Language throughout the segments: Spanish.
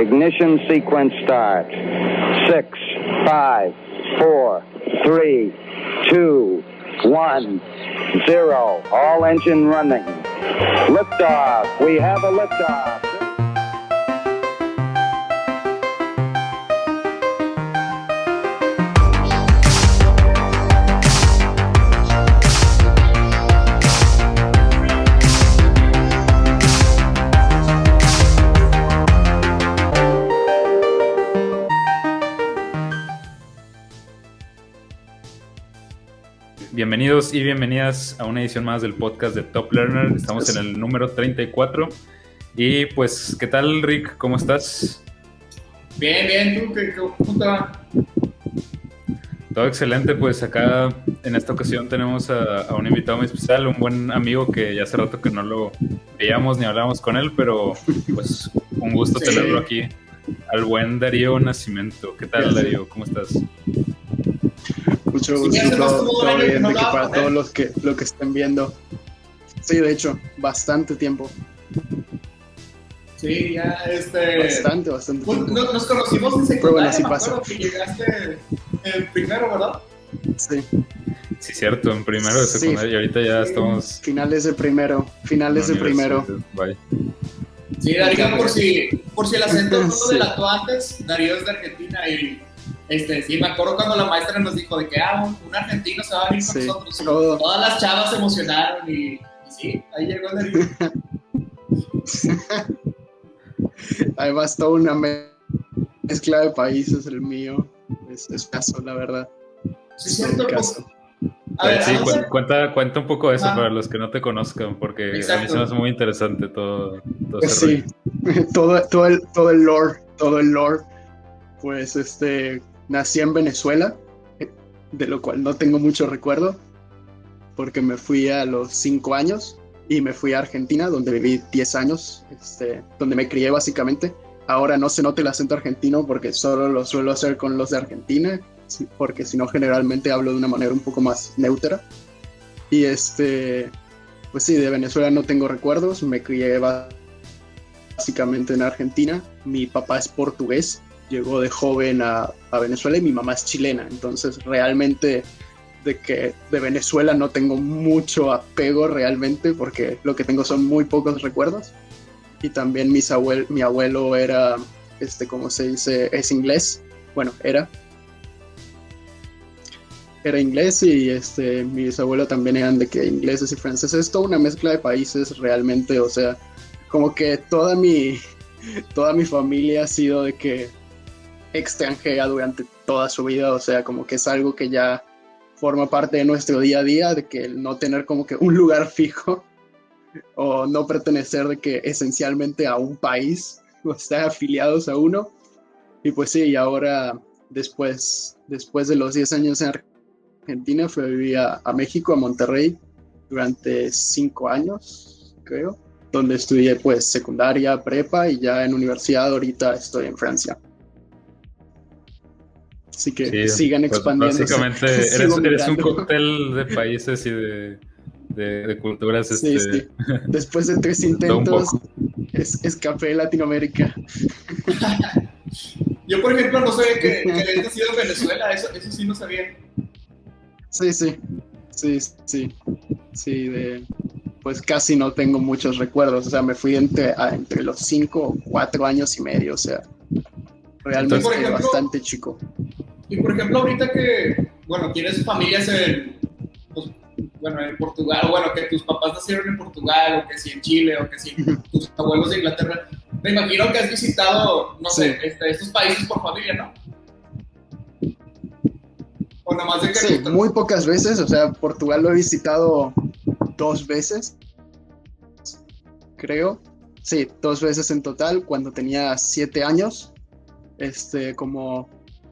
Ignition sequence start. 6, 5, 4, 3, 2, 1, 0. All engine running. Liftoff. We have a liftoff. Bienvenidos y bienvenidas a una edición más del podcast de Top Learner. Estamos en el número 34. Y pues, ¿qué tal, Rick? ¿Cómo estás? Bien, ¿tú cómo te va? Todo excelente, pues acá en esta ocasión tenemos a un invitado muy especial, un buen amigo que ya hace rato que no lo veíamos ni hablábamos con él, pero pues un gusto tenerlo aquí, al buen Darío Nascimento. ¿Qué tal, Darío? ¿Cómo estás? Mucho gusto, todo bien, de que para todos los que estén viendo. Sí, de hecho, bastante tiempo. Sí, ya Bastante pues, tiempo. Nos conocimos en secundaria, bueno, sí me pasa. acuerdo que llegaste en primero, ¿verdad? Sí. Sí, cierto, en primero de secundaria, y ahorita ya estamos... Finales de primero. Bye. Sí, Darío, por si el acento no lo delató antes, Darío es de Argentina y... sí, me acuerdo cuando la maestra nos dijo de que un argentino se va a venir con nosotros. Todas las chavas se emocionaron y sí, ahí llegó Darío. Además, toda una mezcla de países, el mío. Es caso, la verdad. Sí, cierto. A ver, sí, cuenta un poco de eso para los que no te conozcan, porque exacto. A mí se me hace muy interesante todo ese rollo. todo el lore. Pues nací en Venezuela, de lo cual no tengo mucho recuerdo, porque me fui a los 5 años y me fui a Argentina, donde viví 10 años, donde me crié básicamente. Ahora no se nota el acento argentino porque solo lo suelo hacer con los de Argentina, porque si no generalmente hablo de una manera un poco más neutra. Y pues sí, de Venezuela no tengo recuerdos, me crié básicamente en Argentina. Mi papá es portugués, llegó de joven a Venezuela y mi mamá es chilena, entonces realmente de Venezuela no tengo mucho apego realmente porque lo que tengo son muy pocos recuerdos. Y también mi abuelo era, ¿cómo se dice? Es inglés, bueno, era inglés y mi bisabuelo también eran de que ingleses y franceses. Es toda una mezcla de países realmente, o sea, como que toda mi familia ha sido de que extranjera durante toda su vida, o sea, como que es algo que ya forma parte de nuestro día a día, de que el no tener como que un lugar fijo o no pertenecer de que esencialmente a un país o estar afiliados a uno. Y pues sí, y ahora después de los 10 años en Argentina fui a vivir a México, a Monterrey, durante 5 años, creo, donde estudié pues secundaria, prepa y ya en universidad ahorita estoy en Francia. Así que sí, sigan expandiéndose. Pues básicamente eres un cóctel de países y de culturas. Sí. Después de 3 intentos, escapé de Latinoamérica. Yo, por ejemplo, no sabía que habías nacido en Venezuela. Eso sí no sabía. Sí, pues casi no tengo muchos recuerdos. O sea, me fui entre los 5 o 4 años y medio. O sea, realmente entonces, bastante chico. Y por ejemplo, ahorita que, tienes familias en Portugal, o que tus papás nacieron en Portugal, o que si en Chile, o que si tus abuelos de Inglaterra, me imagino que has visitado, estos países por familia, ¿no? O nada más de que... Sí, muy pocas veces, o sea, Portugal lo he visitado 2 veces, creo. Sí, 2 veces en total, cuando tenía 7 años, como...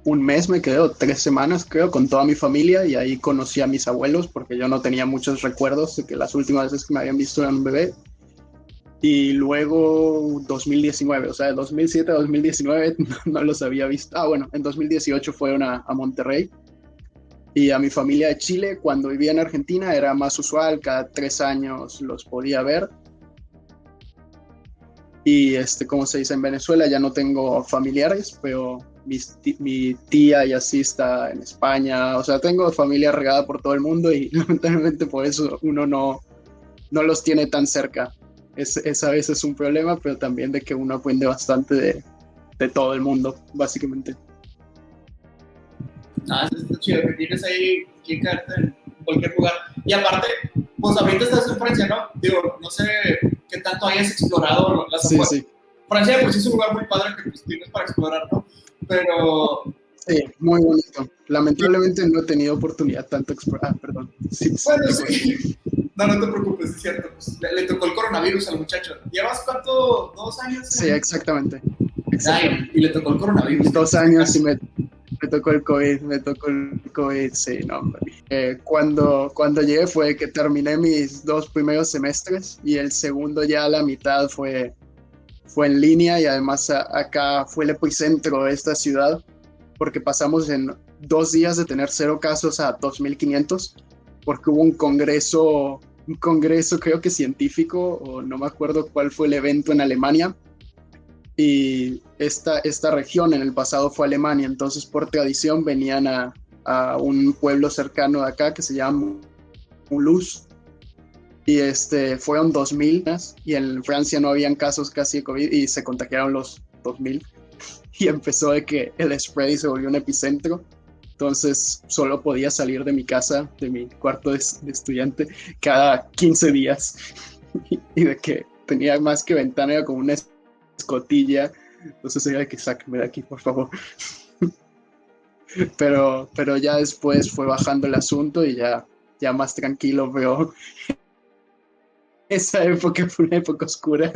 un mes me quedé, 3 semanas creo, con toda mi familia, y ahí conocí a mis abuelos porque yo no tenía muchos recuerdos de que las últimas veces que me habían visto eran un bebé. Y luego 2019, o sea, de 2007 a 2019 no los había visto. En 2018 fueron a Monterrey. Y a mi familia de Chile, cuando vivía en Argentina, era más usual, cada 3 años los podía ver. Y ¿cómo se dice? En Venezuela ya no tengo familiares, pero mi tía y así está en España. O sea, tengo familia regada por todo el mundo y lamentablemente por eso uno no los tiene tan cerca. A veces es un problema, pero también de que uno aprende bastante de todo el mundo, básicamente. Eso está chido, que tienes ahí que quedarte en cualquier lugar. Y aparte, pues ahorita estás en Francia, ¿no? Digo, no sé qué tanto hayas explorado las afueras. Sí. Francia, pues es un lugar muy padre que pues, tienes para explorar, ¿no? Pero... Sí, muy bonito. Lamentablemente no he tenido oportunidad tanto explorar. Perdón. Sí, bueno, sí. No te preocupes, es cierto. Pues, le tocó el coronavirus al muchacho. ¿Llevas cuánto? ¿2 años? Sí, exactamente. Ay, y le tocó el coronavirus. 2 años y me tocó el COVID, sí, no, hombre. Cuando llegué fue que terminé mis 2 primeros semestres y el segundo ya a la mitad fue en línea y además acá fue el epicentro de esta ciudad porque pasamos en 2 días de tener 0 casos a 2.500 porque hubo un congreso creo que científico o no me acuerdo cuál fue el evento en Alemania. Y esta región en el pasado fue Alemania, entonces por tradición venían a un pueblo cercano de acá que se llama Mulhouse y fueron 2.000 y en Francia no habían casos casi de COVID y se contagiaron los 2.000 y empezó de que el spread se volvió un epicentro, entonces solo podía salir de mi casa, de mi cuarto de estudiante cada 15 días y de que tenía más que ventana, era como una escotilla, entonces era que sáquenme de aquí por favor. pero ya después fue bajando el asunto y ya más tranquilo, pero esa época fue una época oscura.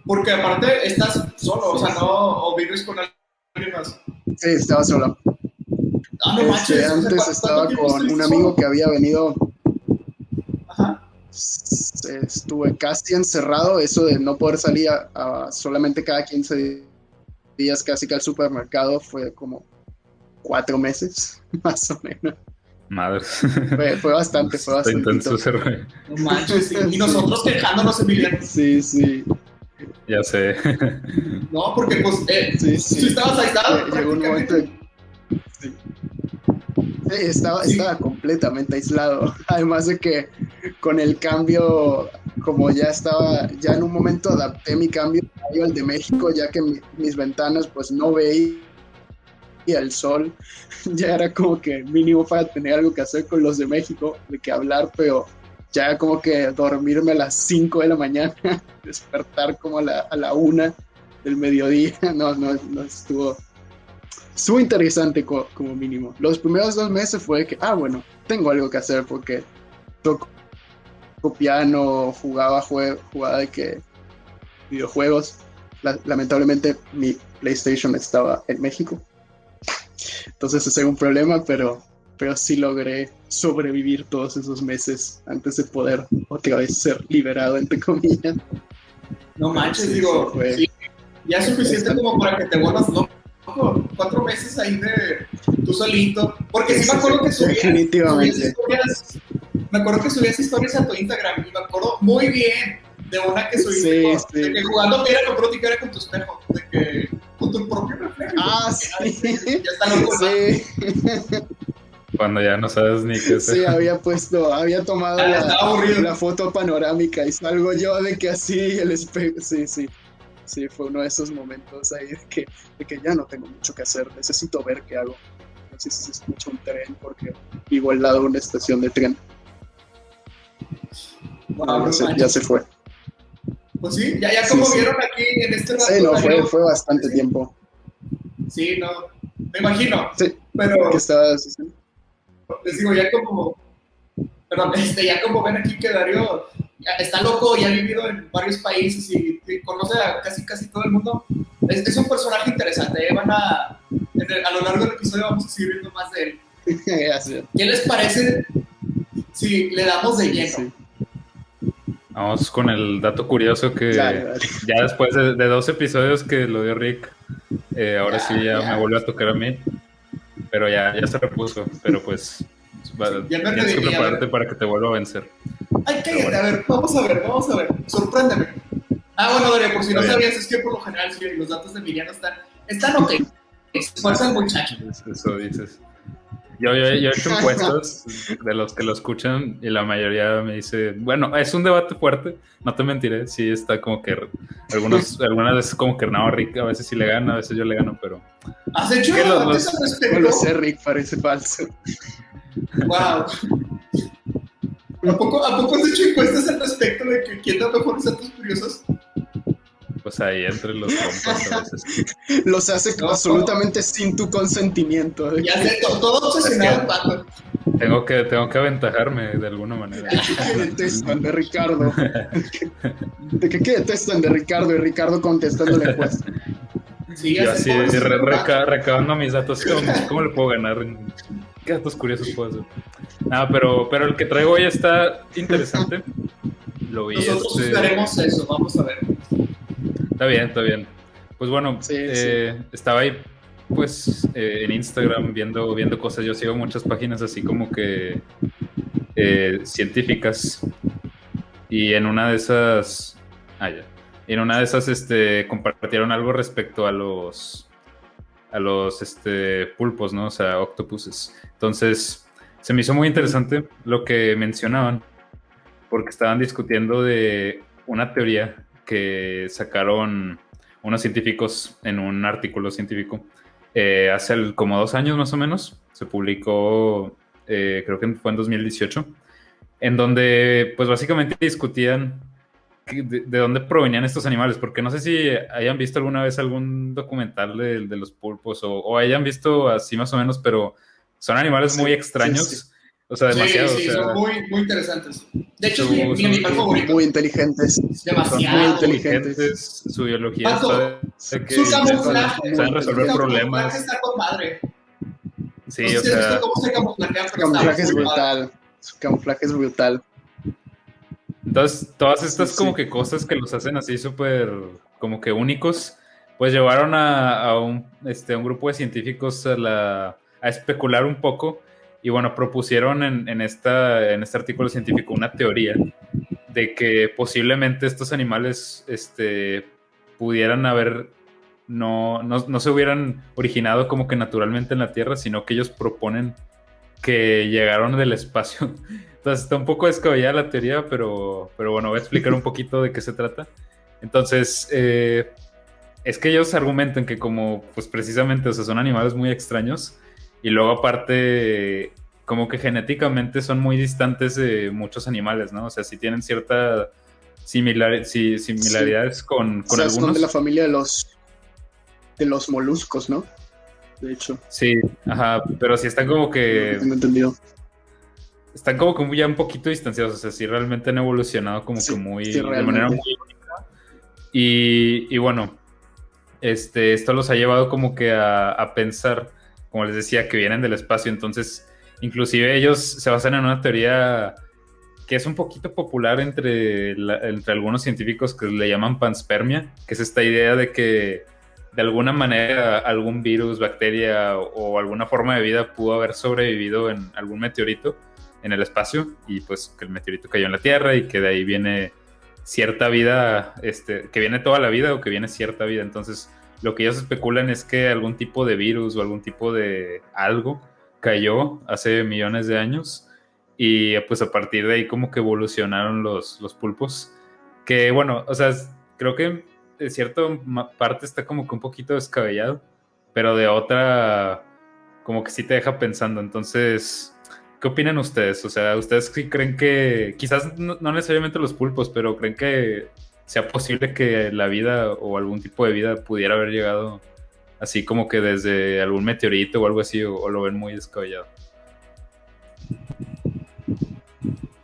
Porque aparte estás solo, o sea, no, o vives con alguien más. Sí, estaba solo. No manches, antes estaba con un amigo que había venido. Ajá. Estuve casi encerrado, eso de no poder salir a solamente cada 15 días casi que al supermercado fue como 4 meses, más o menos. Madre. Fue bastante, fue bastante. Intenso ese güey. No manches, sí. Y nosotros quejándonos, Emiliano. Sí. Ya sé. No, porque pues, sí. Estabas aislado. Llegó un momento. Sí. Estaba completamente aislado. Además de que con el cambio, como ya en un momento adapté mi cambio al de México, ya que mis ventanas pues no veía el sol, ya era como que mínimo para tener algo que hacer con los de México, de que hablar, pero ya era como que dormirme a las 5 de la mañana, despertar como a la 1 del mediodía, no estuvo interesante como mínimo. Los primeros 2 meses fue que, bueno, tengo algo que hacer porque toco piano, jugaba de que videojuegos. Lamentablemente mi PlayStation estaba en México, entonces ese era un problema, pero sí logré sobrevivir todos esos meses antes de poder otra vez ser liberado, entre comillas. No manches, digo, sí, ya es suficiente como para que te vuelvas loco. 4 meses ahí de tú solito, porque sí me acuerdo que subías historias, me acuerdo que subías historias a tu Instagram y me acuerdo muy bien de una que subiste de que jugando que era con tu espejo, de que con tu propio reflejo. Sí. Ya está loco. Sí. Cuando ya no sabes ni qué hacer. Sí, había tomado la foto panorámica y salgo yo de que así el espejo, sí, fue uno de esos momentos ahí de que ya no tengo mucho que hacer, necesito ver qué hago. No sé si se escucha un tren porque vivo al lado de una estación de tren. Wow, ya se fue. Pues sí, ya como vieron aquí en este rato. Sí, no, fue bastante tiempo. Sí, no, me imagino. Sí, pero ¿qué estabas haciendo? Les digo, ya como ven aquí que Darío está loco y ha vivido en varios países y conoce a casi todo el mundo. Es un personaje interesante. A lo largo del episodio vamos a seguir viendo más de él. Gracias. ¿Qué les parece si le damos de lleno? Sí. Vamos con el dato curioso que Dale. Ya después de 2 episodios que lo dio Rick, ahora sí ya me vuelve a tocar a mí, pero ya se repuso, pero pues tienes que prepararte para que te vuelva a vencer. Ay, cállate, bueno. A ver, vamos a ver, sorpréndeme. Bueno, Darío, por si no sabías, es que por lo general sí, los datos de Emiliano están ok. Esfuerzan muchachos. Eso dices. Yo he hecho encuestas de los que lo escuchan y la mayoría me dice, bueno, es un debate fuerte, no te mentiré, sí está como que algunas veces como que no, Rick a veces sí le gana, a veces yo le gano, pero... ¿Has hecho debates al respecto? No lo sé, Rick, parece falso. Wow. ¿A poco has hecho encuestas al respecto de que quién da mejores datos curiosos? Pues ahí entre los compas a veces. Los hace absolutamente sin tu consentimiento. Ya sé, todo obsesionado, Paco. Tengo que aventajarme de alguna manera. ¿Qué detestan de Ricardo? ¿De qué detestan de Ricardo? Y Ricardo contestando la encuesta. Sí, yo así, recabando mis datos, ¿cómo le puedo ganar? ¿Qué datos curiosos puedo hacer? Pero el que traigo hoy está interesante. Lo vi. Nosotros usaremos eso, vamos a ver. Está bien. Pues bueno, sí. Estaba ahí pues en Instagram viendo cosas. Yo sigo muchas páginas así como que científicas. Y en una de esas compartieron algo respecto a los pulpos, ¿no? O sea, octopuses. Entonces, se me hizo muy interesante lo que mencionaban, porque estaban discutiendo de una teoría que sacaron unos científicos en un artículo científico hace como 2 años más o menos. Se publicó, creo que fue en 2018, en donde pues básicamente discutían de dónde provenían estos animales, porque no sé si hayan visto alguna vez algún documental de los pulpos o hayan visto así más o menos, pero son animales muy extraños. Sí. O sea, demasiado. Sí, son muy, muy interesantes. De hecho, mi animal favorito. Muy inteligentes. Demasiado. Muy inteligentes. Su biología está de que su camuflaje. Saben resolver problemas. Camuflaje está con madre. Sí, no sé o sea. Cómo se camuflajea, su camuflaje es brutal. Su camuflaje es brutal. Entonces, todas estas como que cosas que los hacen así súper como que únicos, pues llevaron a un grupo de científicos a especular un poco. Y bueno, propusieron en este artículo científico una teoría de que posiblemente estos animales pudieran haber, no se hubieran originado como que naturalmente en la Tierra, sino que ellos proponen que llegaron del espacio. Entonces está un poco descabellada la teoría, pero bueno, voy a explicar un poquito de qué se trata. Entonces, es que ellos argumentan que como pues precisamente, o sea, son animales muy extraños. Y luego aparte, como que genéticamente son muy distantes de muchos animales, ¿no? O sea, sí tienen cierta similaridades con algunos. Son de la familia de los moluscos, ¿no? De hecho. Sí, ajá, pero sí están como que... Tengo entendido. Están como que ya un poquito distanciados, o sea, sí realmente han evolucionado como que muy... de manera muy única. Y bueno, esto los ha llevado como que a pensar, como les decía, que vienen del espacio. Entonces, inclusive ellos se basan en una teoría que es un poquito popular entre algunos científicos que le llaman panspermia, que es esta idea de que de alguna manera algún virus, bacteria o alguna forma de vida pudo haber sobrevivido en algún meteorito en el espacio y pues que el meteorito cayó en la Tierra y que de ahí viene cierta vida, que viene toda la vida o que viene cierta vida. Entonces, lo que ellos especulan es que algún tipo de virus o algún tipo de algo cayó hace millones de años y pues a partir de ahí como que evolucionaron los pulpos. Que bueno, o sea, creo que de cierta parte está como que un poquito descabellado, pero de otra como que sí te deja pensando. Entonces, ¿qué opinan ustedes? O sea, ¿ustedes sí creen que, quizás no necesariamente los pulpos, pero creen que sea posible que la vida o algún tipo de vida pudiera haber llegado así como que desde algún meteorito o algo así, o lo ven muy descabellado?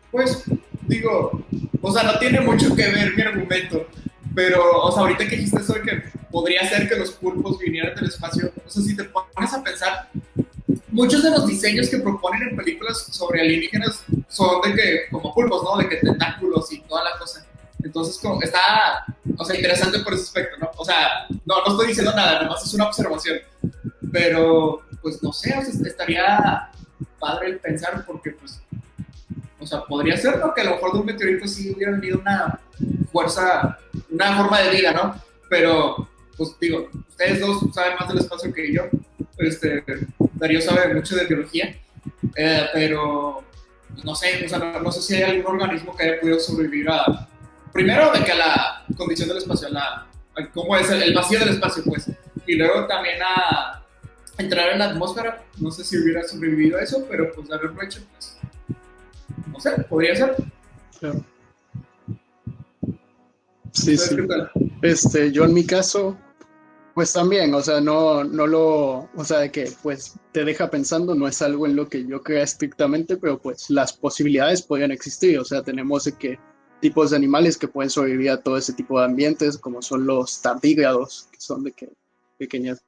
Pues, digo, o sea, no tiene mucho que ver mi argumento, pero, o sea, ahorita que dijiste eso de que podría ser que los pulpos vinieran del espacio, o sea, si te pones a pensar, muchos de los diseños que proponen en películas sobre alienígenas son de que, como pulpos, ¿no? De que tentáculos y toda la cosa. Entonces, como está, o sea, interesante por ese aspecto, ¿no? O sea, no estoy diciendo nada, nomás es una observación. Pero, pues, no sé, o sea, estaría padre el pensar porque, pues, O sea, podría ser, ¿no? Que a lo mejor de un meteorito sí hubiera venido una fuerza, una forma de vida, ¿no? Pero, pues digo, ustedes dos saben más del espacio que yo. Darío sabe mucho de biología, pero pues, no sé, o sea, no sé si hay algún organismo que haya podido sobrevivir a, primero, de que a la condición del espacio, cómo es el vacío del espacio, pues, y luego también a entrar en la atmósfera. No sé si hubiera sobrevivido a eso, pero pues de haberlo hecho, pues, no sé, podría ser. Claro. Sí, sí. Yo en mi caso, pues también, o sea, o sea, de que pues te deja pensando, no es algo en lo que yo crea estrictamente, pero pues las posibilidades podrían existir, o sea, tenemos de que tipos de animales que pueden sobrevivir a todo ese tipo de ambientes, como son los tardígrados, que son de que pequeñas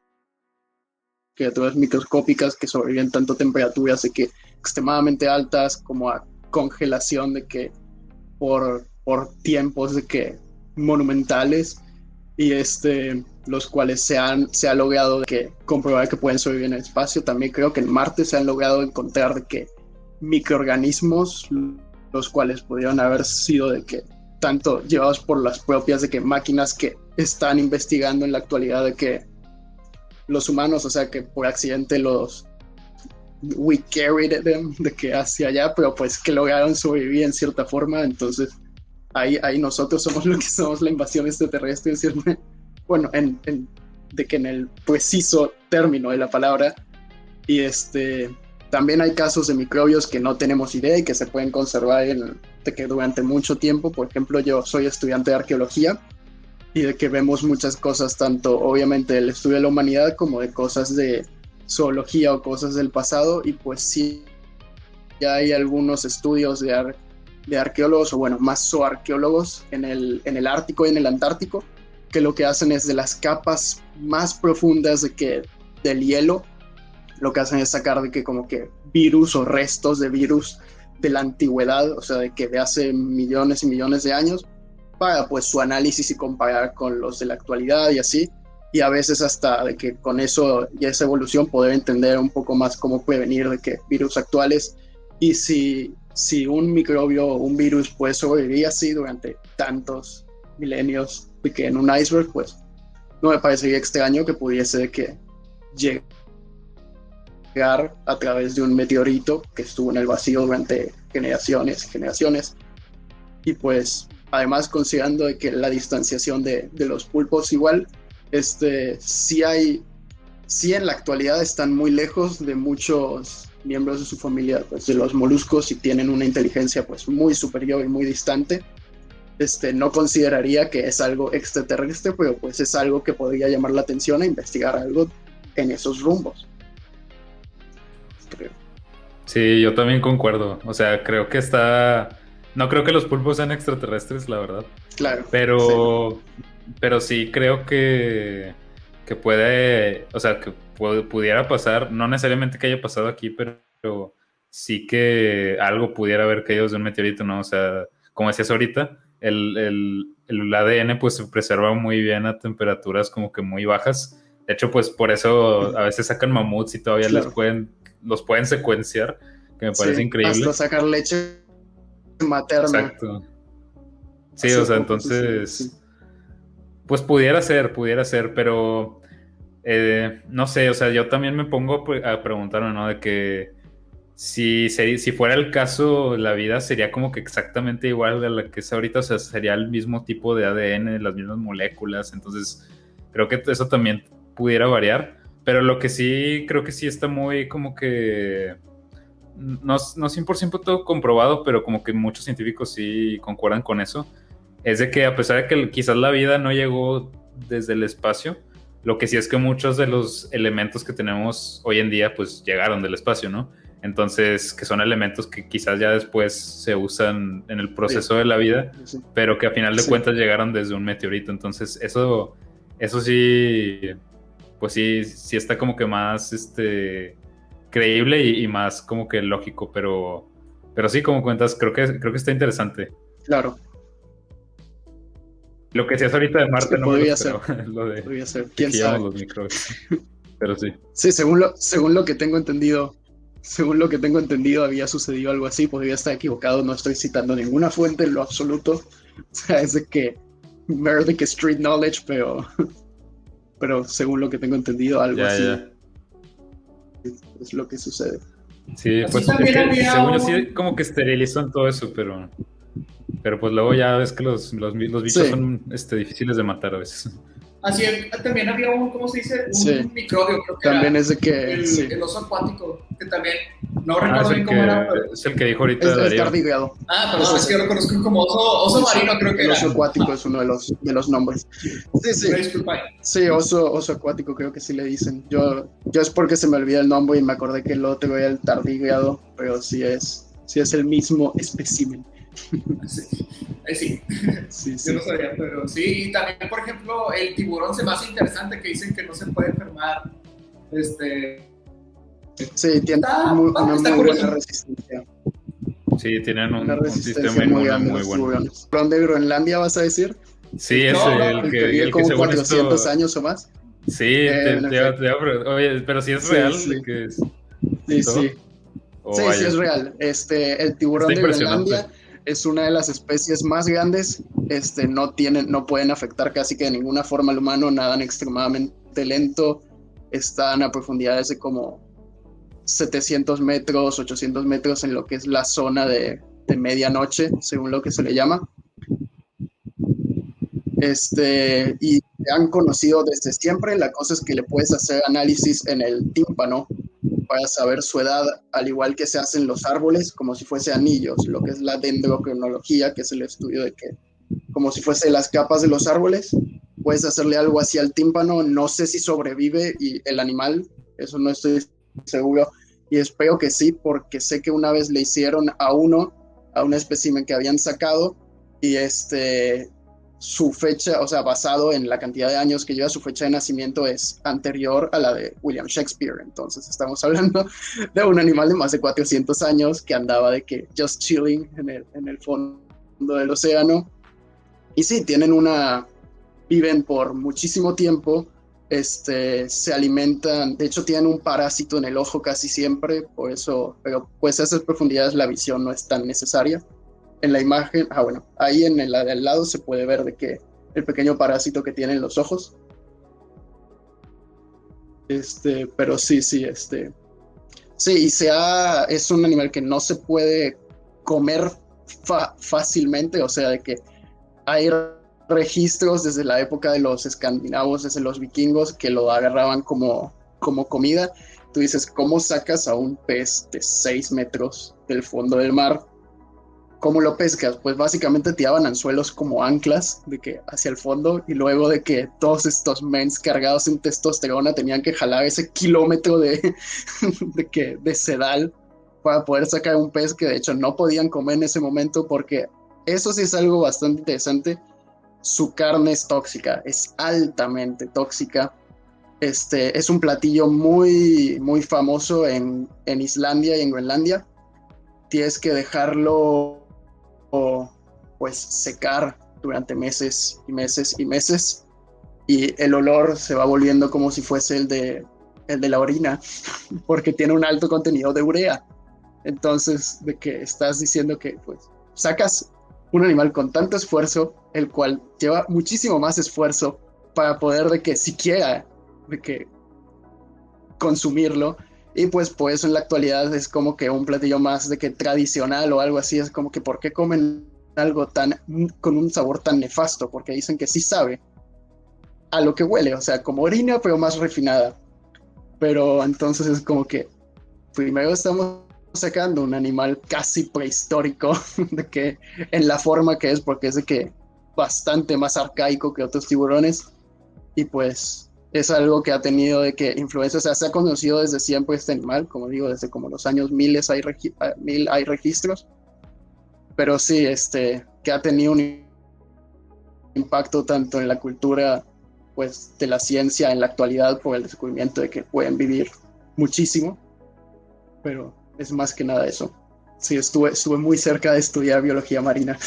criaturas microscópicas que sobreviven tanto a temperaturas de que extremadamente altas como a congelación de que por tiempos de que monumentales, y los cuales se ha logrado de que comprobar que pueden sobrevivir en el espacio. También creo que en Marte se han logrado encontrar de que microorganismos, los cuales pudieron haber sido de que tanto llevados por las propias de que máquinas que están investigando en la actualidad de que los humanos, o sea, que por accidente we carried them de que hacia allá, pero pues que lograron sobrevivir en cierta forma. Entonces ahí nosotros somos lo que somos, la invasión extraterrestre, ¿cierto? Bueno, de que en el preciso término de la palabra. Y también hay casos de microbios que no tenemos idea y que se pueden conservar de que durante mucho tiempo. Por ejemplo, yo soy estudiante de arqueología y de que vemos muchas cosas, tanto obviamente del estudio de la humanidad como de cosas de zoología o cosas del pasado, y pues sí, ya hay algunos estudios de arqueólogos, o bueno, más zooarqueólogos en el Ártico y en el Antártico, que lo que hacen es de las capas más profundas del hielo, lo que hacen es sacar de que como que virus o restos de virus de la antigüedad, o sea, de que de hace millones y millones de años, para pues su análisis y comparar con los de la actualidad y así, y a veces hasta de que con eso y esa evolución poder entender un poco más cómo prevenir de que virus actuales, y si un microbio o un virus puede sobrevivir así durante tantos milenios de que en un iceberg, pues no me parecería extraño que pudiese de que llegar a través de un meteorito que estuvo en el vacío durante generaciones y generaciones. Y pues además, considerando de que la distanciación de los pulpos igual, sí en la actualidad están muy lejos de muchos miembros de su familia, pues de los moluscos, y tienen una inteligencia pues muy superior y muy distante. No consideraría que es algo extraterrestre, pero pues es algo que podría llamar la atención a investigar algo en esos rumbos, creo. Sí, yo también concuerdo. O sea, creo que no creo que los pulpos sean extraterrestres, la verdad. Claro. Pero sí creo que puede, o sea, que pudiera pasar, no necesariamente que haya pasado aquí, pero sí que algo pudiera haber caído de un meteorito, ¿no? O sea, como decías ahorita, el ADN pues se preserva muy bien a temperaturas como que muy bajas. De hecho, pues por eso a veces sacan mamuts y todavía Claro. los pueden secuenciar, que me parece increíble. Hasta sacar leche materna. Exacto. Sí, o sea, entonces, sí. Pues pudiera ser, pero no sé, o sea, yo también me pongo a preguntarme, ¿no? De que si fuera el caso, la vida sería como que exactamente igual a la que es ahorita, o sea, sería el mismo tipo de ADN, las mismas moléculas. Entonces creo que eso también pudiera variar, pero lo que sí, creo que sí está muy como que no 100% todo comprobado, pero como que muchos científicos sí concuerdan con eso, es de que a pesar de que quizás la vida no llegó desde el espacio, lo que sí es que muchos de los elementos que tenemos hoy en día pues llegaron del espacio, ¿no? Entonces, que son elementos que quizás ya después se usan en el proceso de la vida, pero que a final de cuentas llegaron desde un meteorito. Entonces, eso sí, pues sí está como que más creíble y más como que lógico, pero sí, como cuentas, creo que está interesante. Claro. Lo que decías ahorita de Marte no podría ser. Podría ser. ¿Quién sabe? Los microbios. Pero sí. Sí, según lo que tengo entendido, según lo que tengo entendido, había sucedido algo así. Podría estar equivocado, no estoy citando ninguna fuente en lo absoluto. O sea, es de que mero de que street knowledge, pero según lo que tengo entendido, algo así es lo que sucede. Sí, Así pues también es que, había según yo un- sí, como que esterilizan todo eso, pero pues luego ya ves que los bichos Sí. son difíciles de matar a veces. Así también había un, ¿cómo se dice? Un Sí. microbio, creo que También era. es de que El oso acuático, que también, no Es recuerdo bien cómo era, pero... es el que dijo ahorita es Darío. tardígrado. Perdón, es que yo lo conozco como oso marino, creo que El era. oso acuático es uno de los nombres. Sí. Una disculpa. Sí, oso acuático creo que sí le dicen. Yo es porque se me olvida el nombre y me acordé que el otro era el tardígrado, pero sí es el mismo espécimen. Sí. Sí. Yo no sabía, pero sí. Y también, por ejemplo, el tiburón se me hace interesante, que dicen que no se puede enfermar. Sí, tiene Está una muy curioso. buena resistencia. Sí, tienen Una un resistencia sistema muy inmune grande muy los bueno. tiburones. ¿Tiburón de Groenlandia vas a decir? Sí, es No, el que vive que como según 400 esto... años o más. Sí, En efecto. oye, pero si es Sí, real sí. de que es Sí, todo. sí. O Sí, vaya, es real. El tiburón está de impresionante. Groenlandia es una de las especies más grandes. No pueden afectar casi que de ninguna forma al humano, nadan extremadamente lento, están a profundidades de como 700 metros, 800 metros en lo que es la zona de medianoche, según lo que se le llama. Y se han conocido desde siempre. La cosa es que le puedes hacer análisis en el tímpano para saber su edad, al igual que se hacen los árboles, como si fuese anillos, lo que es la dendrocronología, que es el estudio de que, como si fuese las capas de los árboles, puedes hacerle algo así al tímpano. No sé si sobrevive y el animal, eso no estoy seguro, y espero que sí, porque sé que una vez le hicieron a un espécimen que habían sacado, y su fecha, o sea, basado en la cantidad de años que lleva, su fecha de nacimiento es anterior a la de William Shakespeare. Entonces estamos hablando de un animal de más de 400 años que andaba de que just chilling en el fondo del océano. Y sí, viven por muchísimo tiempo, se alimentan, de hecho tienen un parásito en el ojo casi siempre, por eso, pero pues a esas profundidades la visión no es tan necesaria. En la imagen, bueno, ahí en la de al lado se puede ver de que el pequeño parásito que tienen los ojos. Pero sí, sí, sí, es un animal que no se puede comer fácilmente, o sea, de que hay registros desde la época de los escandinavos, desde los vikingos, que lo agarraban como comida. Tú dices, ¿cómo sacas a un pez de 6 metros del fondo del mar? ¿Cómo lo pescas? Pues básicamente tiraban anzuelos como anclas de que hacia el fondo, y luego de que todos estos mens cargados en testosterona tenían que jalar ese kilómetro de sedal para poder sacar un pez que de hecho no podían comer en ese momento, porque eso sí es algo bastante interesante. Su carne es tóxica, es altamente tóxica. Es un platillo muy, muy famoso en Islandia y en Groenlandia. Tienes que dejarlo pues secar durante meses y meses y meses, y el olor se va volviendo como si fuese el de la orina, porque tiene un alto contenido de urea. Entonces, de que estás diciendo que pues sacas un animal con tanto esfuerzo, el cual lleva muchísimo más esfuerzo para poder de que siquiera de que consumirlo. Y pues por eso en la actualidad es como que un platillo más de que tradicional o algo así. Es como que ¿por qué comen algo con un sabor tan nefasto? Porque dicen que sí sabe a lo que huele, o sea, como orina pero más refinada. Pero entonces es como que primero estamos sacando un animal casi prehistórico, de que en la forma que es, porque es de que bastante más arcaico que otros tiburones, y pues es algo que ha tenido de que influencia. O sea, se ha conocido desde siempre este animal, como digo, desde como los años 1000 hay registros, pero sí, que ha tenido un impacto tanto en la cultura, pues, de la ciencia en la actualidad, por el descubrimiento de que pueden vivir muchísimo, pero es más que nada eso. Sí, estuve muy cerca de estudiar biología marina.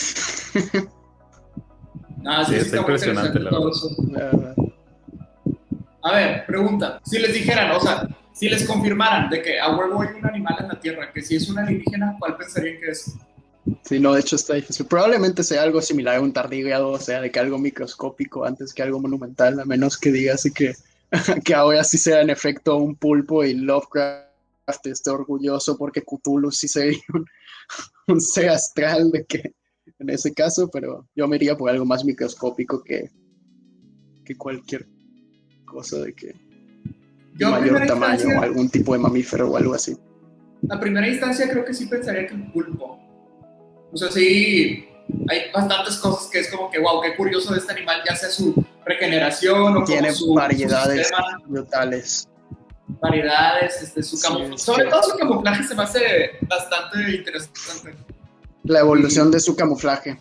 Sí, está impresionante, la verdad. A ver, pregunta. Si les dijeran, o sea, si les confirmaran de que a huevo hay un animal en la Tierra, que si es un alienígena, ¿cuál pensarían que es? Sí, no, de hecho está difícil. Probablemente sea algo similar a un tardígrado, o sea, de que algo microscópico antes que algo monumental, a menos que digas que, que ahora sí sea en efecto un pulpo y Lovecraft esté orgulloso porque Cthulhu sí sería un ser astral de que en ese caso, pero yo me iría por algo más microscópico que cualquier cosa de que Yo mayor tamaño o algún tipo de mamífero o algo así. A primera instancia creo que sí pensaría que el pulpo. O sea, sí, hay bastantes cosas que es como que, wow, qué curioso de este animal, ya sea su regeneración o tiene como variedades brutales. Variedades, su camuflaje. Sobre todo su camuflaje se me hace bastante interesante. La evolución de su camuflaje.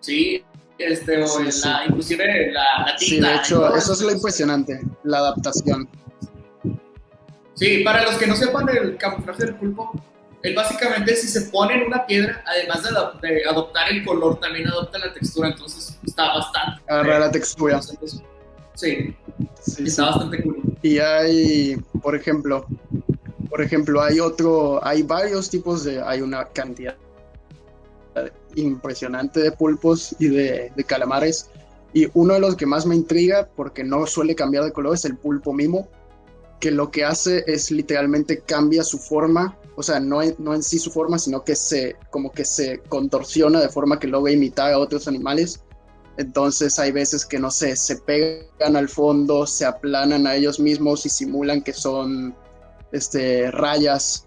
Sí, inclusive la tinta. Sí, de hecho, eso es lo impresionante, la adaptación. Sí, para los que no sepan el camuflaje del pulpo, él básicamente si se pone en una piedra, además de adoptar el color, también adopta la textura, entonces está bastante... Agarrar la textura. Sí, está bastante cool. Y hay, por ejemplo, hay varios tipos hay una cantidad impresionante de pulpos y de calamares, y uno de los que más me intriga, porque no suele cambiar de color, es el pulpo mimo, que lo que hace es literalmente cambia su forma, o sea, no en sí su forma, sino que como que se contorsiona de forma que logra imitar a otros animales. Entonces hay veces que, no sé, se pegan al fondo, se aplanan a ellos mismos y simulan que son rayas.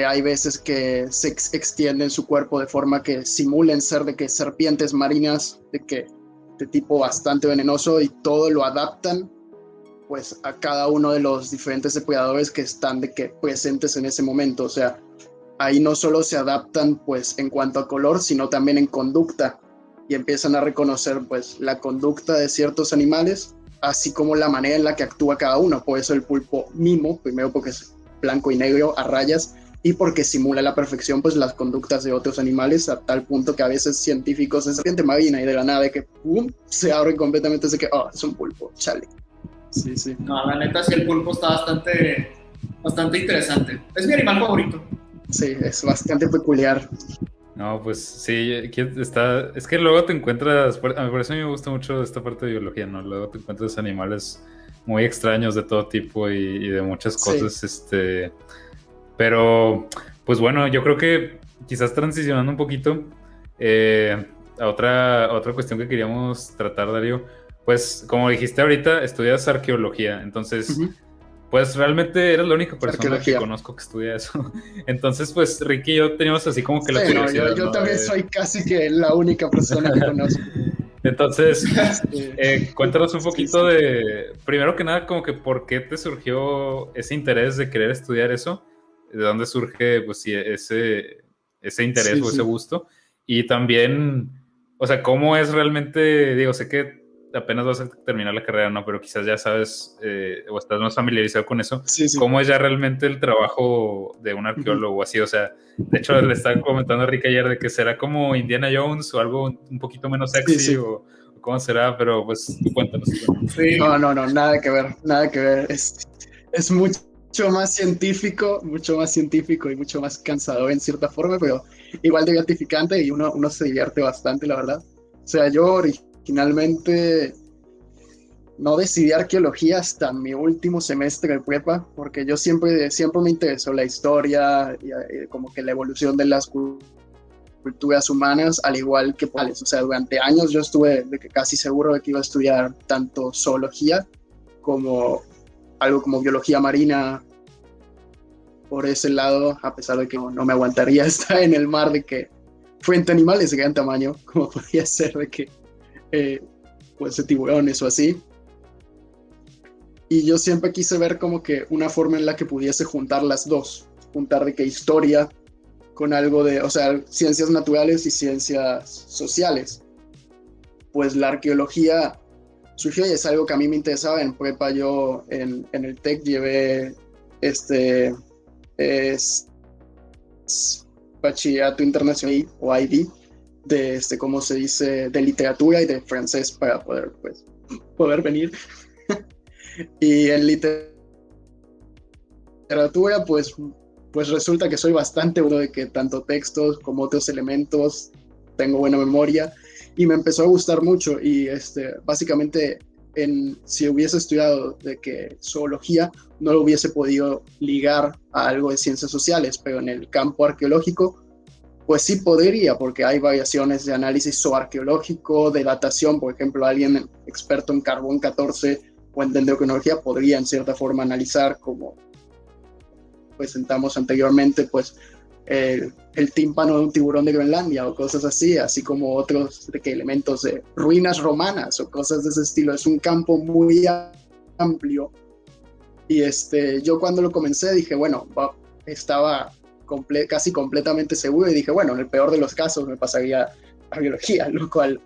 Hay veces que se extienden su cuerpo de forma que simulen ser de que serpientes marinas, de tipo bastante venenoso, y todo lo adaptan pues a cada uno de los diferentes depredadores que están presentes en ese momento. O sea, ahí no solo se adaptan pues en cuanto a color, sino también en conducta, y empiezan a reconocer pues la conducta de ciertos animales, así como la manera en la que actúa cada uno. Por eso el pulpo mimo, primero porque es blanco y negro a rayas, y porque simula a la perfección pues las conductas de otros animales, a tal punto que a veces científicos de serpiente marina y de la nada de que ¡pum!, se abren completamente, de que es un pulpo, chale. Sí. No, la neta sí, el pulpo está bastante interesante. Es mi animal favorito. Sí, es bastante peculiar. No, pues sí, es que luego te encuentras, por eso a mí me gusta mucho esta parte de biología, ¿no? Luego te encuentras animales muy extraños de todo tipo y de muchas cosas, sí. Pero, pues bueno, yo creo que quizás transicionando un poquito a otra cuestión que queríamos tratar, Darío. Pues, como dijiste ahorita, estudias arqueología, entonces, pues realmente eres la única persona que conozco que estudia eso. Entonces, pues, Ricky y yo teníamos así como que la curiosidad. Yo también soy casi que la única persona que conozco. Entonces, cuéntanos un poquito de, primero que nada, como que por qué te surgió ese interés de querer estudiar eso, de dónde surge, pues, sí, ese interés o ese gusto, y también, o sea, cómo es realmente, digo, sé que apenas vas a terminar la carrera, ¿no? Pero quizás ya sabes o estás más familiarizado con eso. Sí. ¿Cómo es ya realmente el trabajo de un arqueólogo así? O sea, de hecho le estaba comentando a Rick ayer de que será como Indiana Jones o algo un poquito menos sexy o cómo será, pero pues tú cuéntanos. Sí. No, nada que ver. Es mucho más científico y mucho más cansador en cierta forma, pero igual de gratificante, y uno se divierte bastante, la verdad. O sea, yo originalmente no decidí arqueología hasta mi último semestre de prepa, porque yo siempre me interesó la historia y como que la evolución de las culturas humanas, al igual que o sea, durante años yo estuve casi seguro de que iba a estudiar tanto zoología como algo como biología marina por ese lado, a pesar de que no me aguantaría estar en el mar de que frente a animales de gran tamaño, como podría ser de que pues de tiburones o así. Y yo siempre quise ver como que una forma en la que pudiese juntar las dos, juntar de que historia con algo de, o sea, ciencias naturales y ciencias sociales. Pues la arqueología surgió y es algo que a mí me interesaba. En prepa yo en el TEC llevé bachillerato internacional o IB de ¿cómo se dice? De literatura y de francés para poder venir. Y en literatura literatura, pues resulta que soy bastante bueno de que tanto textos como otros elementos, tengo buena memoria y me empezó a gustar mucho y básicamente si hubiese estudiado de que zoología no lo hubiese podido ligar a algo de ciencias sociales, pero en el campo arqueológico pues sí podría, porque hay variaciones de análisis zooarqueológico, de datación, por ejemplo, alguien experto en carbón 14 o en dendrocrinología podría en cierta forma analizar, como presentamos anteriormente, pues el tímpano de un tiburón de Groenlandia o cosas así como otros elementos de ruinas romanas o cosas de ese estilo. Es un campo muy amplio y yo cuando lo comencé dije, bueno, estaba casi completamente seguro y dije, bueno, en el peor de los casos me pasaría a biología, lo cual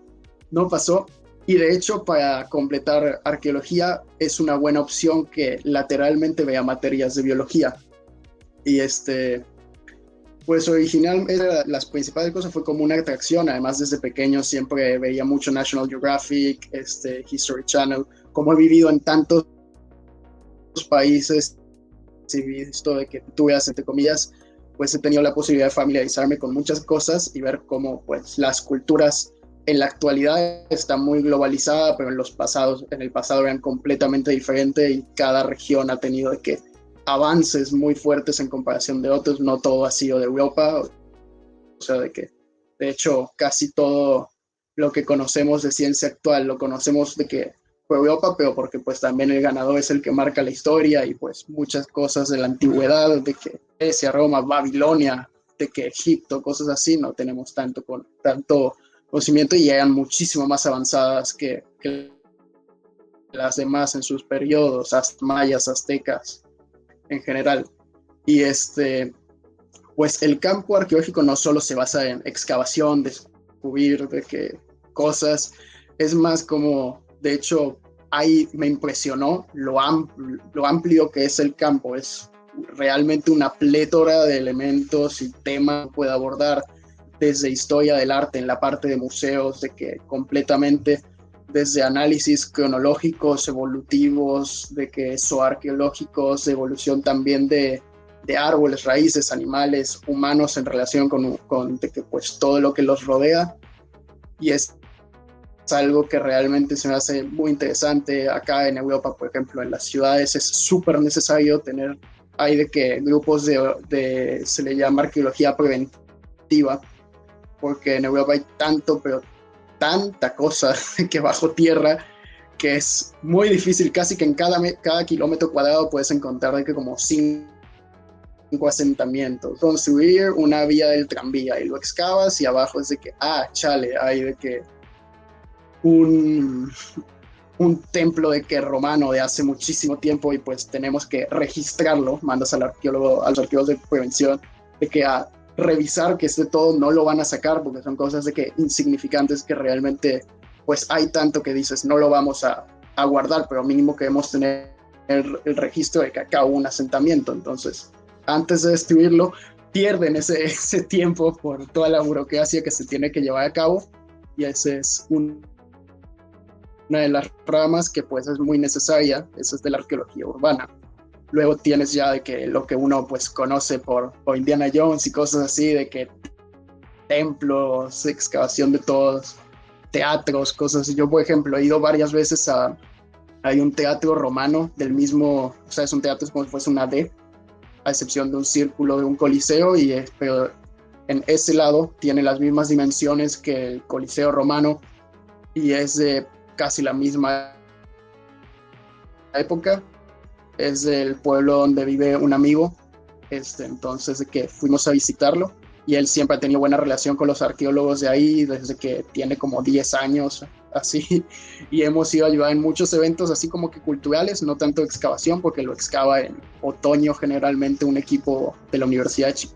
no pasó. Y de hecho, para completar arqueología es una buena opción que lateralmente vea materias de biología. Y pues originalmente las principales cosas fue como una atracción. Además, desde pequeño siempre veía mucho National Geographic, History Channel. Como he vivido en tantos países y visto de que tú veas, entre comillas, pues he tenido la posibilidad de familiarizarme con muchas cosas y ver cómo pues las culturas en la actualidad están muy globalizadas, pero en el pasado eran completamente diferentes y cada región ha tenido de que avances muy fuertes en comparación de otros. No todo ha sido de Europa, o sea, de hecho casi todo lo que conocemos de ciencia actual lo conocemos de que fue Europa, pero porque pues también el ganador es el que marca la historia y pues muchas cosas de la antigüedad, de que Grecia, Roma, Babilonia, de que Egipto, cosas así, no tenemos tanto conocimiento y llegan muchísimo más avanzadas que las demás en sus periodos, mayas, aztecas en general. Y pues el campo arqueológico no solo se basa en excavación, descubrir de qué cosas, es más como, de hecho, ahí me impresionó lo amplio que es el campo. Es realmente una plétora de elementos y temas que puede abordar, desde historia del arte en la parte de museos, de que completamente desde análisis cronológicos, evolutivos, de que zooarqueológicos, de evolución también de árboles, raíces, animales, humanos en relación con de que, pues, todo lo que los rodea. Y es algo que realmente se me hace muy interesante. Acá en Europa, por ejemplo, en las ciudades es súper necesario tener, hay de que grupos se le llama arqueología preventiva, porque en Europa hay tanta cosa que bajo tierra que es muy difícil. Casi que en cada kilómetro cuadrado puedes encontrar de que como 5 asentamientos. Construir una vía del tranvía y lo excavas y abajo es de que, chale, hay de que un templo de que romano de hace muchísimo tiempo y pues tenemos que registrarlo. Mandas a los arqueólogos de prevención de que a revisar que todo no lo van a sacar porque son cosas de que insignificantes que realmente pues hay tanto que dices no lo vamos a guardar, pero mínimo queremos tener el registro de que acá hubo un asentamiento. Entonces antes de destruirlo pierden ese tiempo por toda la burocracia que se tiene que llevar a cabo, y ese es una de las ramas que pues es muy necesaria. Esa es de la arqueología urbana. Luego tienes ya de que lo que uno pues conoce por Indiana Jones y cosas así, de que templos, excavación de todos, teatros, cosas así. Yo, por ejemplo, he ido varias veces hay un teatro romano del mismo, o sea, es un teatro como si fuese una D, a excepción de un círculo de un coliseo, pero en ese lado tiene las mismas dimensiones que el coliseo romano y es de casi la misma época. Es del pueblo donde vive un amigo, entonces de que fuimos a visitarlo y él siempre ha tenido buena relación con los arqueólogos de ahí desde que tiene como 10 años, así, y hemos ido a ayudar en muchos eventos así como que culturales, no tanto excavación porque lo excava en otoño generalmente un equipo de la Universidad de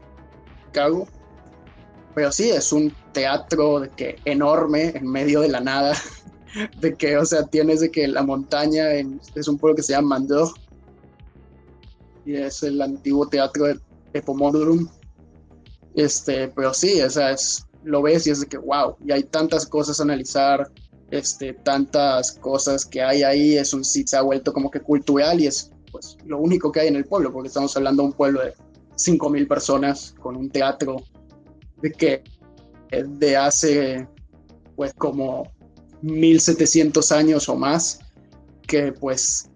Chicago, pero sí, es un teatro de que enorme en medio de la nada, de que, o sea, tienes de que la montaña es un pueblo que se llama Mandor, y es el antiguo teatro de Epomodrum. Pero sí, o sea, lo ves y es de que wow, y hay tantas cosas a analizar, tantas cosas que hay ahí. Es un sitio, se ha vuelto como que cultural y es pues lo único que hay en el pueblo, porque estamos hablando de un pueblo de 5.000 personas con un teatro de hace pues como 1.700 años o más, que pues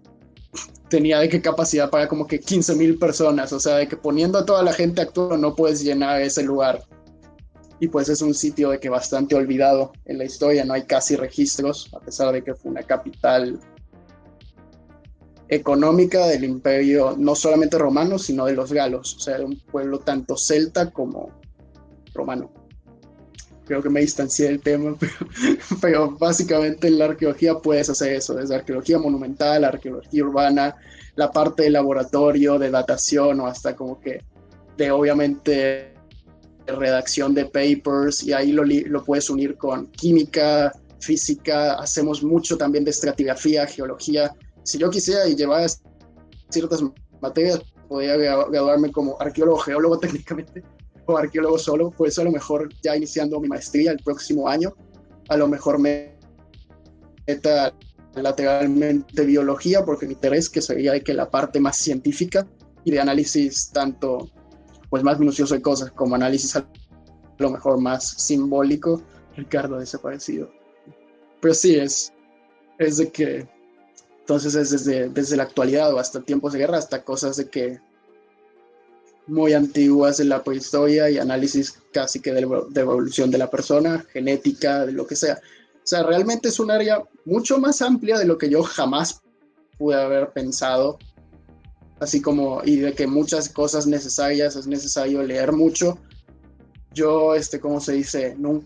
tenía de qué capacidad para como que 15.000 personas, o sea, de que poniendo a toda la gente actuando no puedes llenar ese lugar. Y pues es un sitio de que bastante olvidado en la historia, no hay casi registros, a pesar de que fue una capital económica del imperio, no solamente romano, sino de los galos, o sea, era un pueblo tanto celta como romano. Creo que me distancié del tema, pero básicamente en la arqueología puedes hacer eso, desde arqueología monumental, arqueología urbana, la parte de laboratorio, de datación, o hasta como que de obviamente redacción de papers, y ahí lo puedes unir con química, física, hacemos mucho también de estratigrafía, geología. Si yo quisiera y llevara ciertas materias, podría graduarme como arqueólogo, geólogo técnicamente, o arqueólogo solo, pues a lo mejor ya iniciando mi maestría el próximo año, a lo mejor me meta lateralmente biología, porque mi interés que sería de que la parte más científica y de análisis tanto pues más minucioso de cosas como análisis a lo mejor más simbólico. Ricardo desaparecido. Pero sí, es de que entonces es desde la actualidad o hasta tiempos de guerra hasta cosas de que muy antiguas de la prehistoria y análisis casi que de evolución de la persona, genética, de lo que sea. O sea, realmente es un área mucho más amplia de lo que yo jamás pude haber pensado. Así como, y de que muchas cosas necesarias, es necesario leer mucho. Yo, ¿cómo se dice? No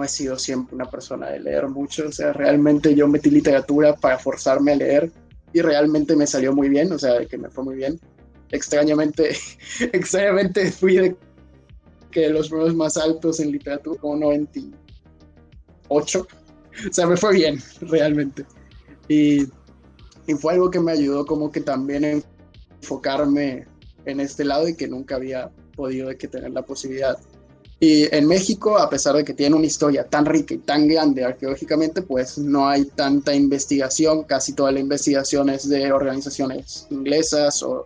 he sido siempre una persona de leer mucho. O sea, realmente yo metí literatura para forzarme a leer y realmente me salió muy bien, o sea, de que me fue muy bien. Extrañamente fui de que los números más altos en literatura, como 98. O sea, me fue bien, realmente. Y fue algo que me ayudó como que también enfocarme en este lado y que nunca había podido de que tener la posibilidad. Y en México, a pesar de que tiene una historia tan rica y tan grande arqueológicamente, pues no hay tanta investigación. Casi toda la investigación es de organizaciones inglesas o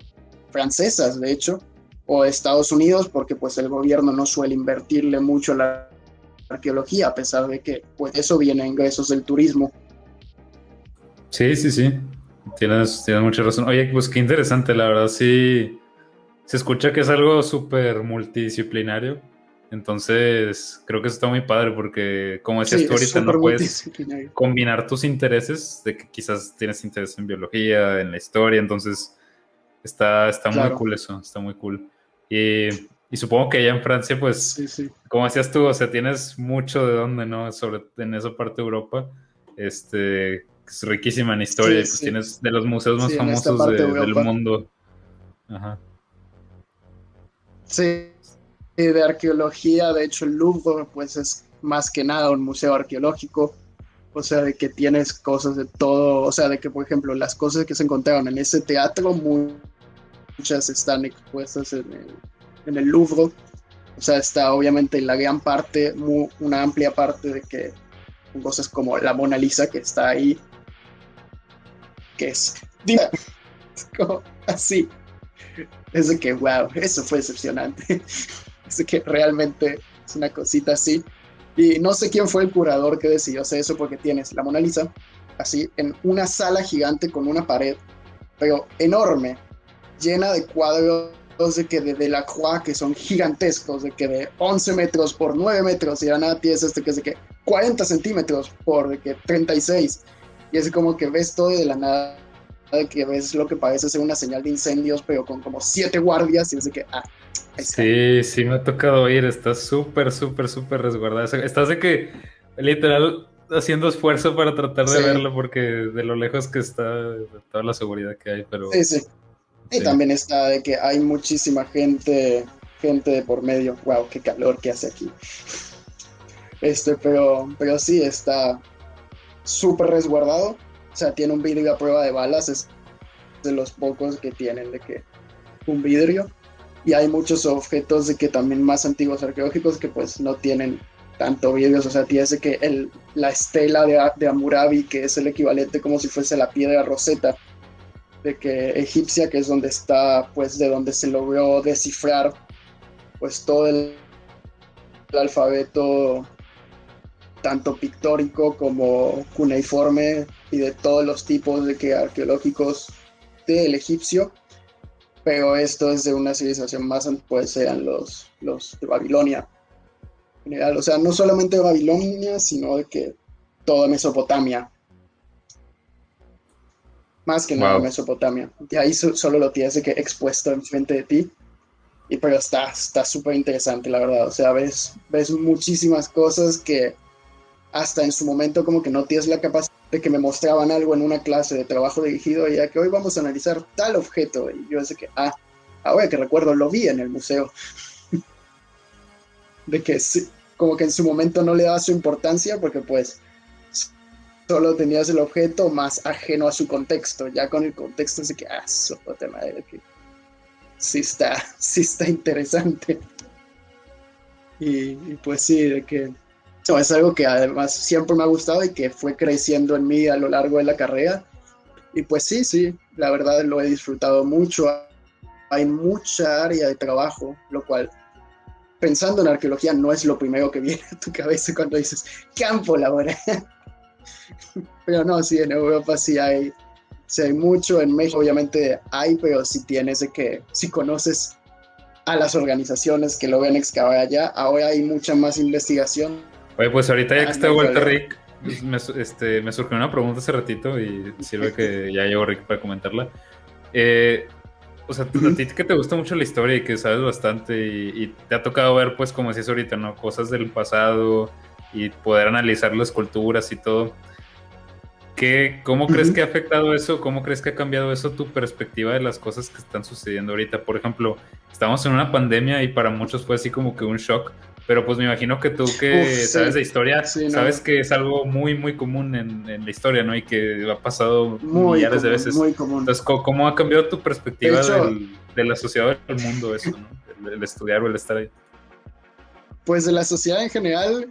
francesas, de hecho, o de Estados Unidos, porque pues el gobierno no suele invertirle mucho a la arqueología, a pesar de que pues eso viene a ingresos del turismo. Sí. Tienes mucha razón. Oye, pues qué interesante, la verdad, sí. Se escucha que es algo súper multidisciplinario. Entonces, creo que eso está muy padre porque, como decías tú ahorita, no puedes combinar tus intereses, de que quizás tienes interés en biología, en la historia, entonces está claro. Muy cool eso, está muy cool. Y supongo que allá en Francia, pues, sí. Como decías tú, o sea, tienes mucho de dónde, ¿no? En esa parte de Europa, es riquísima en historia, y pues tienes de los museos más famosos del mundo. Ajá. Sí, de arqueología, de hecho el Louvre pues es más que nada un museo arqueológico, o sea, de que tienes cosas de todo, o sea, de que por ejemplo las cosas que se encontraron en ese teatro, muchas están expuestas en el Louvre, o sea, está obviamente la gran parte, una amplia parte de que cosas como la Mona Lisa que está ahí, que es como así. Es de que, wow, eso fue decepcionante. Es de que realmente es una cosita así. Y no sé quién fue el curador que decidió hacer eso, porque tienes la Mona Lisa así en una sala gigante con una pared, pero enorme, llena de cuadros de Delacroix que son gigantescos, de que de 11 metros por 9 metros, y nada tienes que es de que 40 centímetros por de que 36. Y es como que ves todo de la nada, de que ves lo que parece ser una señal de incendios, pero con como 7 guardias, y es de que, Sí, me ha tocado ir, está súper resguardada. Estás de que, literal, haciendo esfuerzo para tratar de verlo, porque de lo lejos que está, de toda la seguridad que hay, pero... Sí. Y también está de que hay muchísima gente de por medio. Wow, qué calor que hace aquí. Pero sí, está súper resguardado. O sea, tiene un vidrio a prueba de balas. Es de los pocos que tienen de que un vidrio. Y hay muchos objetos de que también más antiguos arqueológicos que pues no tienen tanto vidrios. O sea, tienes de que la estela de Hammurabi, que es el equivalente como si fuese la piedra Rosetta de que egipcia, que es donde está, pues de donde se logró descifrar pues todo el alfabeto, tanto pictórico como cuneiforme y de todos los tipos de que arqueológicos del egipcio, pero esto es de una civilización más, pues eran los de Babilonia en general, o sea, no solamente Babilonia, sino de que toda Mesopotamia, más que nada Mesopotamia, y ahí solo lo tienes de que expuesto enfrente de ti. Pero está súper interesante, la verdad. O sea, ves muchísimas cosas que hasta en su momento como que no tienes la capacidad de que me mostraban algo en una clase de trabajo dirigido, y ya que hoy vamos a analizar tal objeto. Y yo sé que, ahora que recuerdo, lo vi en el museo. De que sí, como que en su momento no le daba su importancia porque pues solo tenías el objeto más ajeno a su contexto. Ya con el contexto es de que, sopote madre, que sí está interesante. Y pues sí, de que no, es algo que además siempre me ha gustado y que fue creciendo en mí a lo largo de la carrera. Y pues sí, la verdad lo he disfrutado mucho. Hay mucha área de trabajo, lo cual, pensando en arqueología, no es lo primero que viene a tu cabeza cuando dices campo laboral. Pero no, sí, en Europa sí hay mucho, en México obviamente hay, pero si tienes de que, si conoces a las organizaciones que lo ven excavar allá, ahora hay mucha más investigación. Oye, pues ahorita ya que está de vuelta Rick, me surgió una pregunta hace ratito y sirve que ya llegó Rick para comentarla. O sea, a ti que te gusta mucho la historia y que sabes bastante y te ha tocado ver, pues como decías ahorita, ¿no? Cosas del pasado y poder analizar las culturas y todo. ¿Cómo crees que ha afectado eso? ¿Cómo crees que ha cambiado eso tu perspectiva de las cosas que están sucediendo ahorita? Por ejemplo, estamos en una pandemia y para muchos fue así como que un shock, pero pues me imagino que tú que sabes de historia, sabes que es algo muy, muy común en la historia, ¿no? Y que ha pasado millares de veces. Muy común. Entonces, ¿cómo ha cambiado tu perspectiva de la sociedad del mundo eso, ¿no? El estudiar o el estar ahí. Pues de la sociedad en general,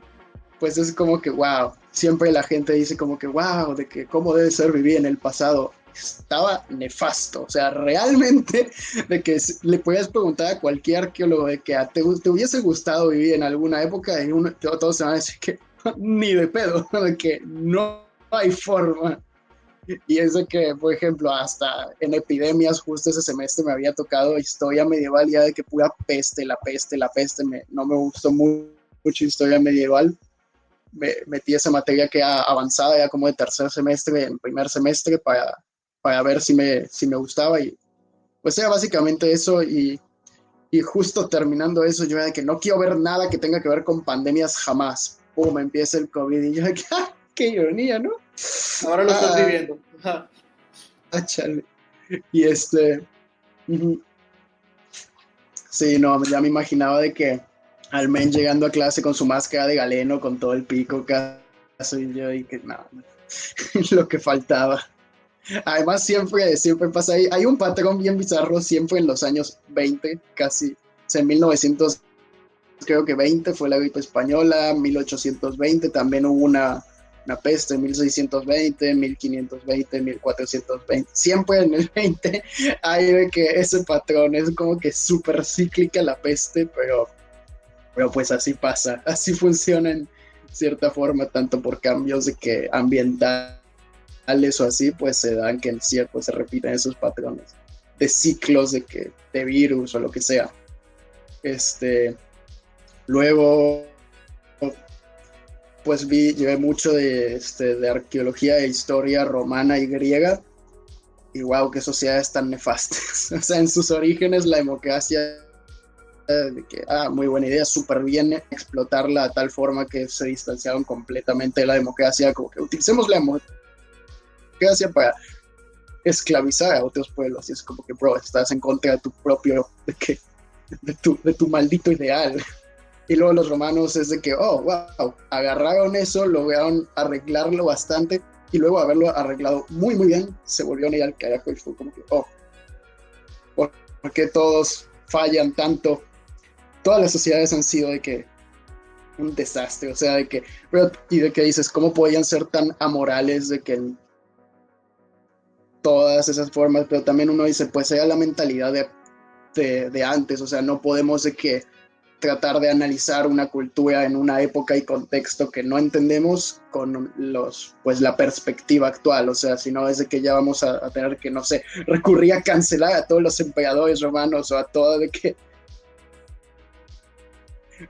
pues es como que wow, siempre la gente dice como que wow, de que cómo debe ser vivir en el pasado. Estaba nefasto, o sea, realmente de que le podías preguntar a cualquier arqueólogo de que te hubiese gustado vivir en alguna época y todos se van a decir que ni de pedo, de que no hay forma. Y es de que, por ejemplo, hasta en epidemias, justo ese semestre me había tocado historia medieval, ya de que pura peste, la peste, no me gustó mucho historia medieval. Metí esa materia que era avanzada, ya como de tercer semestre, en primer semestre, para ver si me gustaba. Y pues era básicamente eso. Y justo terminando eso, yo era de que no quiero ver nada que tenga que ver con pandemias jamás. Me empieza el COVID y yo de que, qué ironía, ¿no? Ahora lo estás viviendo. Chale. Y sí, no, ya me imaginaba de que al men llegando a clase con su máscara de galeno, con todo el pico casi, y yo dije, no, lo que faltaba. Además, siempre pasa ahí. Hay un patrón bien bizarro siempre en los años 20, casi. O sea, en 1900, creo que 20 fue la gripe española, 1820 también hubo una peste, 1620, 1520, 1420. Siempre en el 20 hay de que ese patrón es como que súper cíclica la peste, pero pues así pasa, así funciona en cierta forma, tanto por cambios de que ambientales o así, pues se dan que en cierto se repiten esos patrones de ciclos de virus o lo que sea. Luego pues llevé mucho de arqueología e historia romana y griega, y wow, qué sociedades tan nefastas. O sea, en sus orígenes la democracia, de que, muy buena idea, súper bien explotarla a tal forma que se distanciaron completamente de la democracia, como que utilicemos la democracia para esclavizar a otros pueblos, y es como que, bro, estás en contra de tu propio, de tu maldito ideal. Y luego los romanos es de que, wow, agarraron eso, lograron arreglarlo bastante, y luego haberlo arreglado muy, muy bien, se volvió a ir al carajo y fue como que, ¿por qué todos fallan tanto? Todas las sociedades han sido de que un desastre, o sea, y de que dices, ¿cómo podían ser tan amorales de que todas esas formas, pero también uno dice, pues era la mentalidad de antes, o sea, no podemos de que tratar de analizar una cultura en una época y contexto que no entendemos con pues la perspectiva actual, o sea, sino desde que ya vamos a tener que, no sé, recurrir a cancelar a todos los emperadores romanos o a todo de que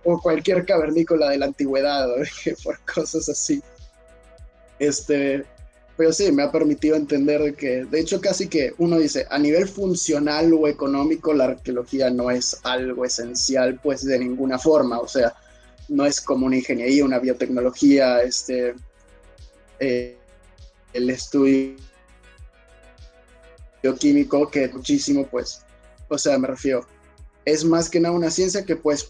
o cualquier cavernícola de la antigüedad, o de que por cosas así. Pero sí, me ha permitido entender de que, de hecho, casi que uno dice, a nivel funcional o económico, la arqueología no es algo esencial, pues de ninguna forma, o sea, no es como una ingeniería, una biotecnología, el estudio bioquímico, que muchísimo, pues, o sea, me refiero, es más que nada una ciencia que, pues,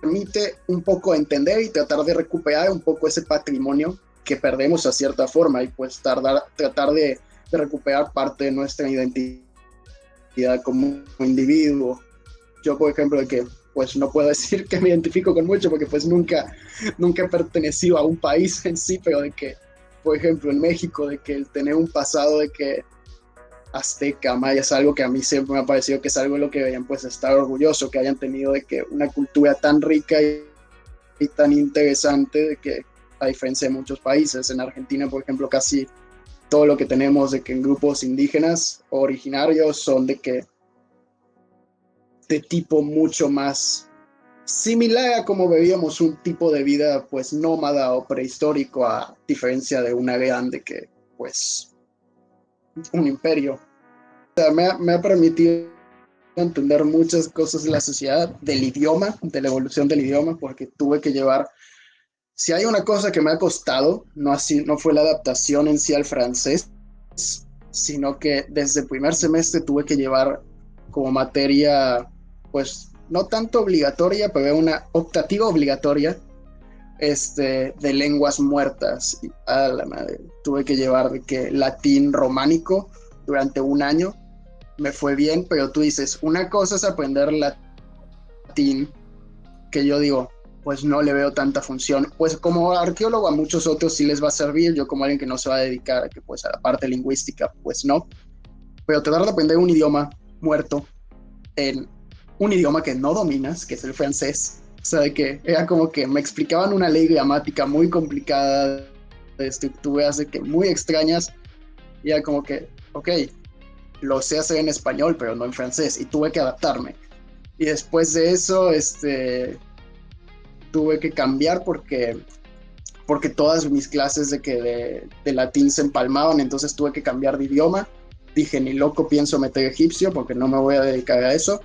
permite un poco entender y tratar de recuperar un poco ese patrimonio que perdemos a cierta forma y pues tratar de recuperar parte de nuestra identidad como individuo. Yo, por ejemplo, de que pues no puedo decir que me identifico con mucho porque pues nunca he pertenecido a un país en sí, pero de que, por ejemplo, en México, de que el tener un pasado de que azteca, maya, es algo que a mí siempre me ha parecido que es algo de lo que deberían pues estar orgulloso, que hayan tenido de que una cultura tan rica y tan interesante, de que a diferencia de muchos países, en Argentina, por ejemplo, casi todo lo que tenemos de que en grupos indígenas originarios son de tipo mucho más similar a como veíamos un tipo de vida pues nómada o prehistórico, a diferencia de una grande que pues un imperio. O sea, me ha permitido entender muchas cosas de la sociedad, del idioma, de la evolución del idioma, porque tuve que llevar, si hay una cosa que me ha costado, no fue la adaptación en sí al francés, sino que desde el primer semestre tuve que llevar como materia, pues no tanto obligatoria, pero una optativa obligatoria, de lenguas muertas. A la madre, tuve que llevar de que latín románico durante un año. Me fue bien, pero tú dices, una cosa es aprender latín, que yo digo, pues no le veo tanta función. Pues como arqueólogo a muchos otros sí les va a servir, yo como alguien que no se va a dedicar que, pues, a la parte lingüística, pues no. Pero tratar de aprender un idioma muerto en un idioma que no dominas, que es el francés, o sea, de que era como que me explicaban una ley gramática muy complicada, de estructuras de que muy extrañas, y era como que, ok, lo sé hacer en español, pero no en francés, y tuve que adaptarme. Y después de eso, tuve que cambiar porque todas mis clases de latín se empalmaban, entonces tuve que cambiar de idioma. Dije, ni loco pienso meter egipcio porque no me voy a dedicar a eso.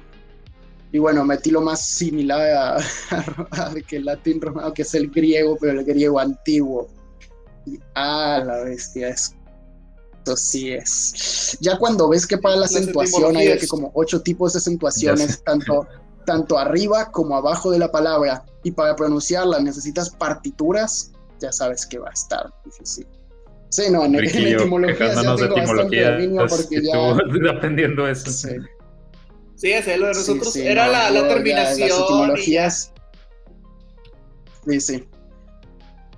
Y bueno, metí lo más similar a que el latín romano, que es el griego, pero el griego antiguo. Y la bestia, eso sí es. Ya cuando ves que para la acentuación hay que como 8 tipos de acentuaciones, tanto arriba como abajo de la palabra, y para pronunciarla necesitas partituras, ya sabes que va a estar difícil. Sí, no, en etimología ya tengo bastante dominio porque ya... aprendiendo eso. Sí. Sí, es lo de nosotros era la terminación. Las etimologías. Sí.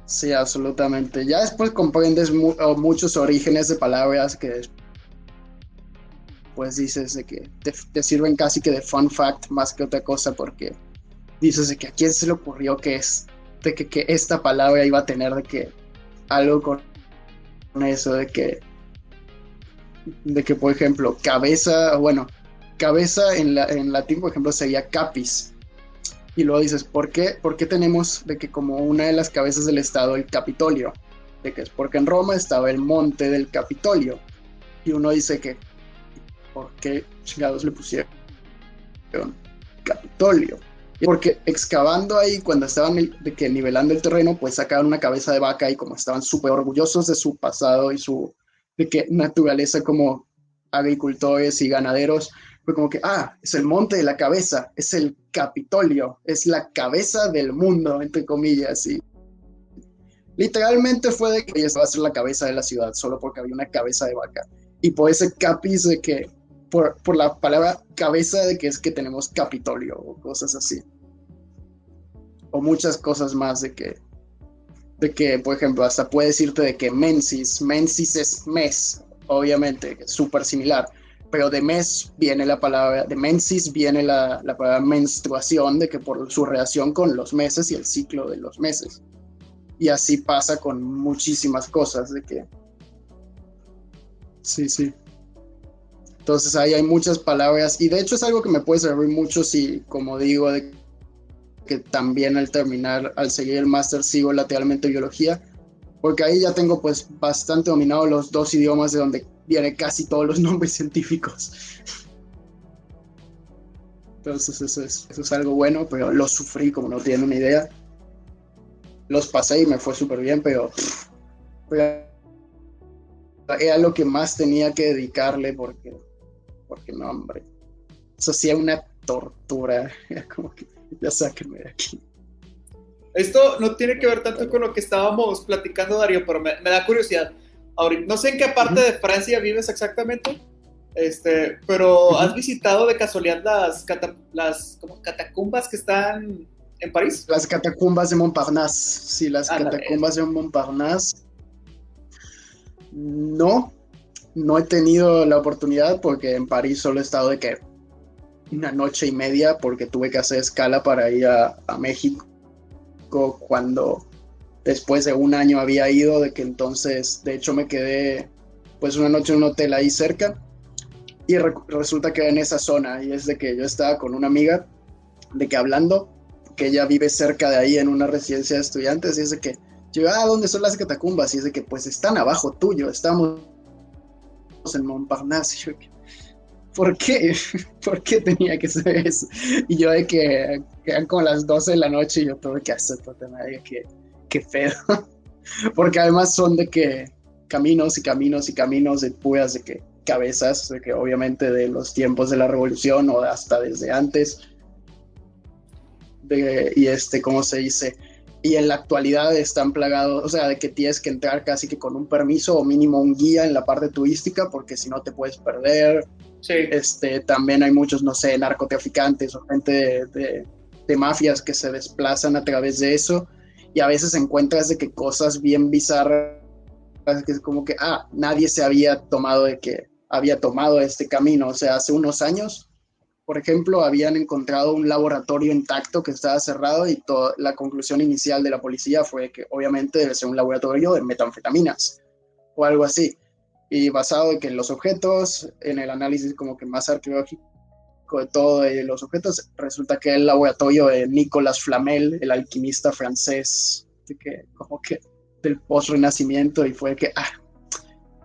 Sí, absolutamente. Ya después comprendes muchos orígenes de palabras que pues dices de que te sirven casi que de fun fact más que otra cosa, porque dices de que a quién se le ocurrió que esta palabra iba a tener de que algo con eso de que por ejemplo cabeza en latín, por ejemplo, sería capis. Y luego dices, ¿por qué tenemos de que como una de las cabezas del estado el Capitolio? De que es porque en Roma estaba el monte del Capitolio. Y uno dice que, ¿por qué chingados le pusieron Capitolio? Y porque excavando ahí, cuando estaban nivelando el terreno, pues sacaron una cabeza de vaca, y como estaban súper orgullosos de su pasado y su naturaleza como agricultores y ganaderos, fue como que, es el monte de la cabeza, es el Capitolio, es la cabeza del mundo, entre comillas, y literalmente fue de que ella va a ser la cabeza de la ciudad, solo porque había una cabeza de vaca, y por ese capis de que, por la palabra cabeza, de que es que tenemos Capitolio, o cosas así, o muchas cosas más de que de que, por ejemplo, hasta puede decirte de que mensis es mes, obviamente, que es súper similar, pero de mes viene la palabra, de mensis viene la palabra menstruación, de que por su relación con los meses y el ciclo de los meses. Y así pasa con muchísimas cosas, de que... Sí. Entonces ahí hay muchas palabras, y de hecho es algo que me puede servir mucho si, como digo, de que también al seguir el máster sigo lateralmente biología, porque ahí ya tengo pues bastante dominado los dos idiomas de donde vienen casi todos los nombres científicos. Entonces eso es algo bueno, pero lo sufrí como no tienen una idea. Los pasé y me fue súper bien, pero era lo que más tenía que dedicarle porque no, hombre. Eso sí es una tortura. Era como que ya sáquenme de aquí. Esto no tiene que ver tanto con lo que estábamos platicando, Darío, pero me da curiosidad. Ahorita, no sé en qué parte de Francia vives exactamente, pero ¿has visitado de casualidad las catacumbas que están en París? Las catacumbas de Montparnasse. Sí, las catacumbas de Montparnasse. No he tenido la oportunidad porque en París solo he estado de que una noche y media porque tuve que hacer escala para ir a México cuando después de un año había ido, de que entonces de hecho me quedé pues una noche en un hotel ahí cerca y resulta que en esa zona, y es de que yo estaba con una amiga de que hablando, que ella vive cerca de ahí en una residencia de estudiantes, y es de que yo, ¿dónde son las catacumbas? Y es de que pues están abajo tuyo, estamos en Montparnasse. ¿Por qué? ¿Por qué tenía que ser eso? Y yo de que eran como las 12 de la noche y yo tuve que hacer todo nadie, que pedo. Porque además son de que caminos y caminos y caminos de puras de que cabezas, de que obviamente de los tiempos de la revolución o hasta desde antes. ¿Cómo se dice? Y en la actualidad están plagados, o sea, de que tienes que entrar casi que con un permiso o mínimo un guía en la parte turística porque si no te puedes perder. Sí. También hay muchos, no sé, narcotraficantes o gente de mafias que se desplazan a través de eso y a veces encuentras de que cosas bien bizarras que es como que, nadie se había tomado este camino, o sea, hace unos años, por ejemplo, habían encontrado un laboratorio intacto que estaba cerrado y la conclusión inicial de la policía fue que obviamente debe ser un laboratorio de metanfetaminas o algo así. Y basado en que los objetos, en el análisis como que más arqueológico de todo de los objetos, resulta que el laboratorio de Nicolas Flamel, el alquimista francés, como que del post-renacimiento, y fue que,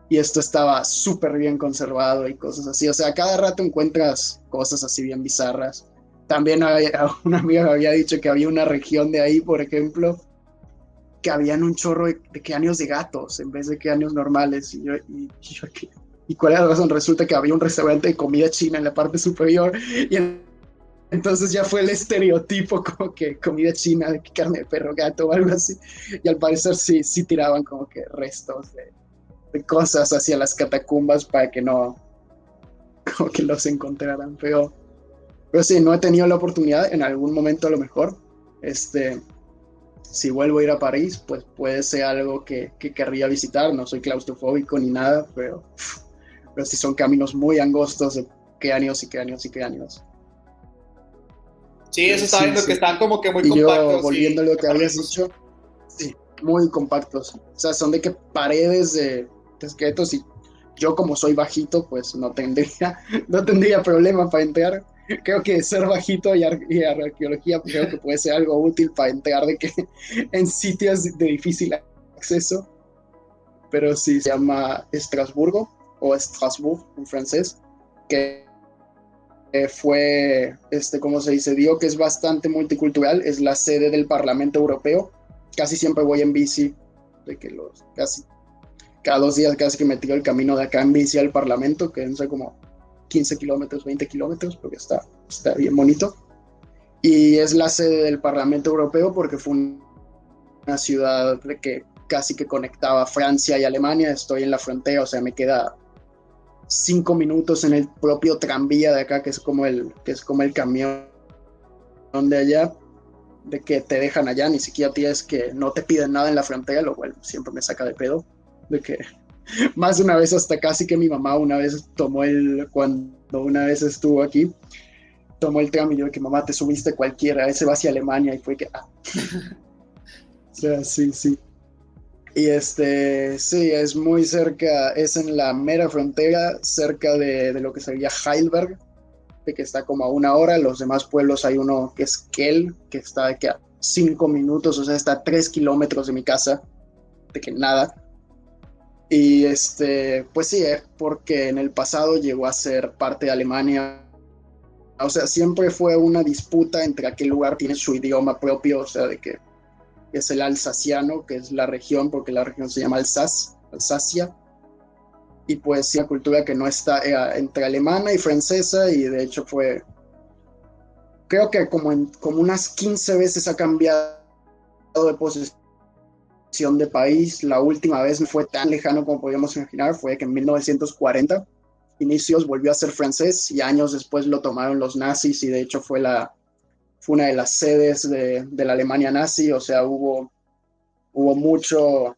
y esto estaba súper bien conservado y cosas así. O sea, cada rato encuentras cosas así bien bizarras. También una amiga me había dicho que había una región de ahí, por ejemplo, que habían un chorro de cráneos de gatos en vez de cráneos normales. ¿Y cuál es la razón? Resulta que había un restaurante de comida china en la parte superior y entonces ya fue el estereotipo como que comida china, de carne de perro, gato o algo así. Y al parecer sí tiraban como que restos de cosas hacia las catacumbas para que no, como que los encontraran. Pero sí, no he tenido la oportunidad, en algún momento a lo mejor, si vuelvo a ir a París, pues puede ser algo que querría visitar. No soy claustrofóbico ni nada, pero sí son caminos muy angostos de qué años y qué años y qué años. Sí, eso está viendo que están como que muy y compactos. Yo, volviendo a lo que habías dicho, sí, muy compactos. O sea, son de que paredes de esqueletos, y yo como soy bajito, pues no tendría problema para entrar. Creo que ser bajito y arqueología creo que puede ser algo útil para entrar de que en sitios de difícil acceso. Pero sí, se llama Estrasburgo o Strasbourg en francés, que fue, ¿cómo se dice? Digo que es bastante multicultural, es la sede del Parlamento Europeo. Casi siempre voy en bici, de que casi cada 2 días casi que me tiro el camino de acá en bici al Parlamento, que no sé, como 15 kilómetros, 20 kilómetros, porque está bien bonito. Y es la sede del Parlamento Europeo porque fue una ciudad que casi que conectaba Francia y Alemania. Estoy en la frontera, o sea, me queda 5 minutos en el propio tranvía de acá, que es como el camión de allá. de que te dejan allá, ni siquiera tienes que, no te piden nada en la frontera, lo cual siempre me saca de pedo, de que más de una vez hasta casi que mi mamá una vez cuando una vez estuvo aquí, tomó el tram y yo de que mamá te subiste cualquiera, ese va hacia Alemania y fue que, o sea, sí. Y sí, es muy cerca, es en la mera frontera, cerca de lo que sería Heidelberg, de que está como a 1 hora. Los demás pueblos hay uno que es Kiel, que está de que a 5 minutos, o sea, está a 3 kilómetros de mi casa, de que nada. Y pues sí, porque en el pasado llegó a ser parte de Alemania. O sea, siempre fue una disputa entre aquel lugar tiene su idioma propio, o sea, de que es el alsaciano, que es la región, porque la región se llama Alsacia, y pues sí, la cultura que no está entre alemana y francesa, y de hecho creo que como unas 15 veces ha cambiado de posición de país. La última vez no fue tan lejano como podríamos imaginar, fue que en 1940 inicios volvió a ser francés y años después lo tomaron los nazis, y de hecho fue una de las sedes de la Alemania nazi. O sea, hubo mucho,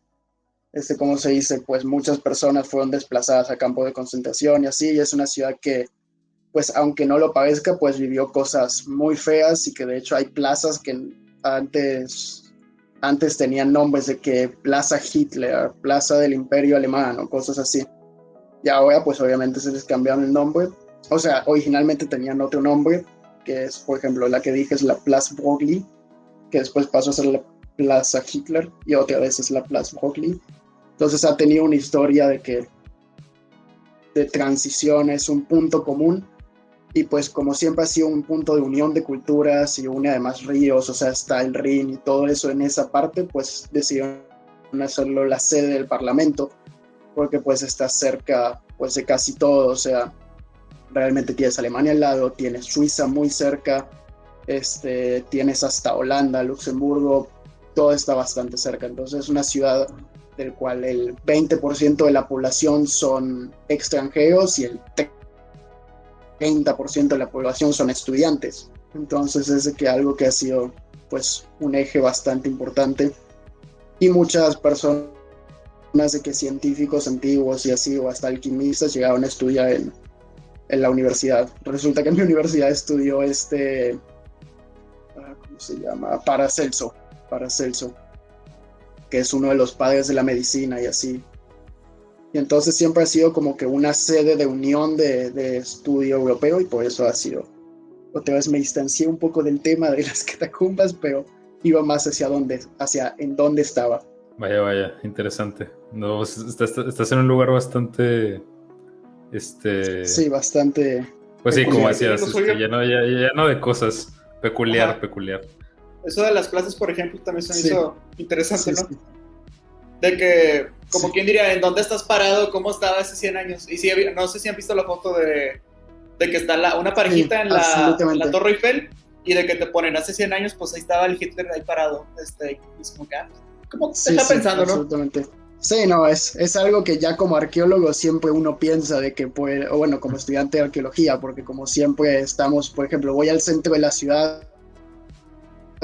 ¿cómo se dice? Pues muchas personas fueron desplazadas a campos de concentración y así, y es una ciudad que, pues aunque no lo parezca, pues vivió cosas muy feas, y que de hecho hay plazas que antes tenían nombres de que Plaza Hitler, Plaza del Imperio Alemán o cosas así. Y ahora pues obviamente se les cambiaron el nombre. O sea, originalmente tenían otro nombre, que es, por ejemplo, la que dije es la Place Broglie, que después pasó a ser la Plaza Hitler, y otra vez es la Place Broglie. Entonces ha tenido una historia de transición, es un punto común, y pues como siempre ha sido un punto de unión de culturas y une además ríos, o sea, está el Rin y todo eso en esa parte, pues decidieron hacerlo la sede del Parlamento, porque pues está cerca pues de casi todo. O sea, realmente tienes Alemania al lado, tienes Suiza muy cerca, tienes hasta Holanda, Luxemburgo, todo está bastante cerca. Entonces es una ciudad del cual el 20% de la población son extranjeros y el 30% de la población son estudiantes. Entonces es que algo que ha sido pues un eje bastante importante, y muchas personas de que científicos antiguos y así, o hasta alquimistas, llegaron a estudiar en la universidad. Resulta que en mi universidad estudió ¿cómo se llama? Paracelso, que es uno de los padres de la medicina y así. Y entonces siempre ha sido como que una sede de unión de estudio europeo, y por eso ha sido. Otra vez me distancié un poco del tema de las catacumbas, pero iba más hacia en dónde estaba. Vaya, interesante. No, estás en un lugar bastante, Sí, bastante. Pues sí, como decías, lleno de cosas peculiar. Eso de las clases, por ejemplo, también se me hizo interesante, ¿no? Sí. De que, como quien diría, ¿en dónde estás parado? ¿Cómo estaba hace 100 años? Y sí, no sé si han visto la foto de que está una parejita en la Torre Eiffel, y de que te ponen hace 100 años, pues ahí estaba el Hitler ahí parado. Es como te está pensando, ¿no? Absolutamente. Sí, no, es algo que ya como arqueólogo siempre uno piensa de que puede, o bueno, como estudiante de arqueología, porque como siempre estamos, por ejemplo, voy al centro de la ciudad,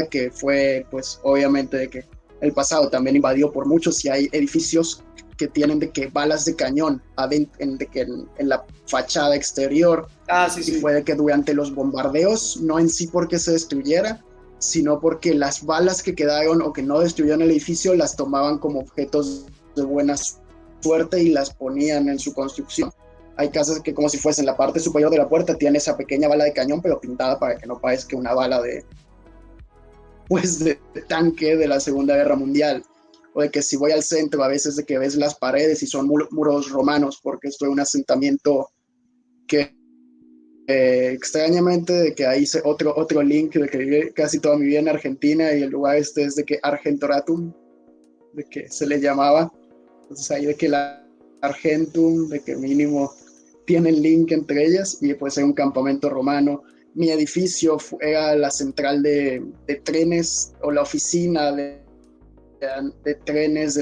que fue, pues, obviamente de que el pasado también invadido por muchos, y hay edificios que tienen de que balas de cañón en la fachada exterior. Sí. Fue de que durante los bombardeos, no en sí porque se destruyera, sino porque las balas que quedaron o que no destruyeron el edificio las tomaban como objetos de buena suerte y las ponían en su construcción. Hay casas que, como si fuese en la parte superior de la puerta, tienen esa pequeña bala de cañón, pero pintada para que no parezca una bala de tanque de la Segunda Guerra Mundial. O de que si voy al centro, a veces de que ves las paredes y son muros romanos, porque esto es un asentamiento que extrañamente, de que ahí hice otro link de que viví casi toda mi vida en Argentina, y el lugar es de que Argentoratum, de que se le llamaba. Entonces ahí de que la Argentum, de que mínimo tienen link entre ellas, y pues hay un campamento romano. Mi edificio era la central de trenes, o la oficina de trenes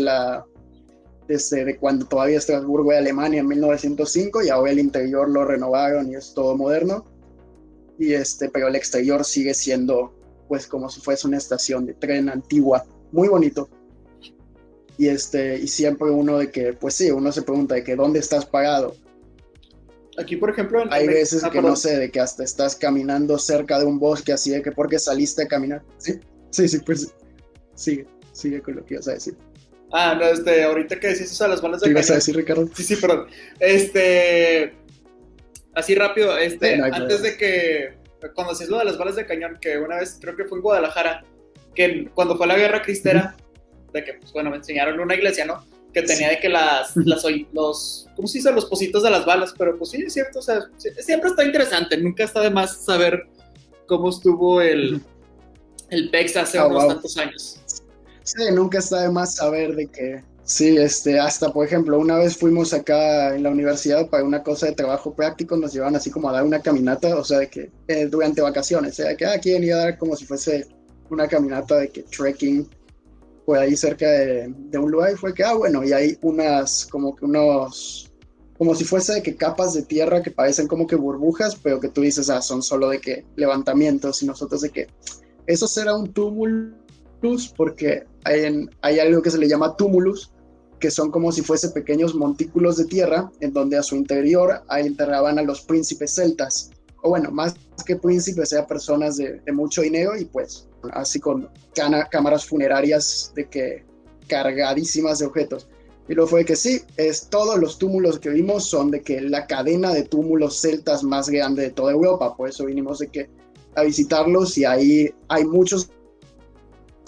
desde cuando todavía Estrasburgo era Alemania en 1905, y ahora el interior lo renovaron y es todo moderno, pero el exterior sigue siendo pues como si fuese una estación de tren antigua, muy bonito. Y siempre uno de que, pues sí, uno se pregunta de que ¿dónde estás parado? Aquí, por ejemplo, hay veces que no sé, de que hasta estás caminando cerca de un bosque, así de que ¿por qué saliste a caminar? Sí, pues sigue con lo que ibas a decir. No, ahorita que decís eso de las balas de cañón. ¿Qué ibas a decir, Ricardo? Sí, perdón. Así rápido, antes de que, cuando hacías lo de las balas de cañón, que una vez creo que fue en Guadalajara, que cuando fue la guerra cristera, de que, pues bueno, me enseñaron una iglesia, ¿no? Que tenía de que los ¿cómo se dice? Los pocitos de las balas, pero pues sí, es cierto, o sea, siempre está interesante, nunca está de más saber cómo estuvo el PEX hace unos tantos años. Sí, nunca está de más saber de que, sí, hasta por ejemplo, una vez fuimos acá en la universidad para una cosa de trabajo práctico, nos llevaban así como a dar una caminata, o sea, de que durante vacaciones, o sea, que quieren ir a dar como si fuese una caminata de que trekking, por ahí cerca de un lugar, y fue que, bueno, y hay como si fuese de que capas de tierra que parecen como que burbujas, pero que tú dices, son solo de que levantamientos, y nosotros de que eso será un tumulus, porque hay algo que se le llama tumulus, que son como si fuese pequeños montículos de tierra, en donde a su interior ahí enterraban a los príncipes celtas, o bueno, más que príncipes, eran personas de mucho dinero, y pues así con cámaras funerarias de que cargadísimas de objetos. Y luego fue que sí, todos los túmulos que vimos son de que la cadena de túmulos celtas más grande de toda Europa, por eso vinimos de que a visitarlos, y ahí hay muchos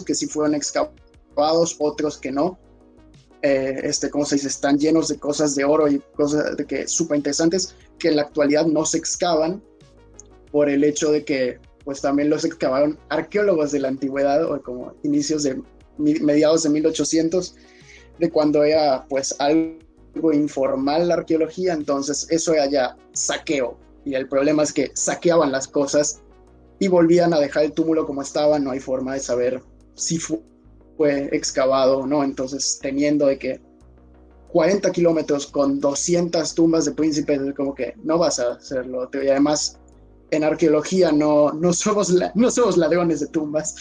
que sí fueron excavados, otros que no. ¿Cómo se dice? Están llenos de cosas de oro y cosas de que súper interesantes que en la actualidad no se excavan por el hecho de que pues también los excavaron arqueólogos de la antigüedad, o como mediados de 1800, de cuando era pues algo informal la arqueología, entonces eso era ya saqueo, y el problema es que saqueaban las cosas y volvían a dejar el túmulo como estaba, no hay forma de saber si fue excavado o no, entonces teniendo de que 40 kilómetros con 200 tumbas de príncipes, como que no vas a hacerlo, y además en arqueología no somos ladrones de tumbas.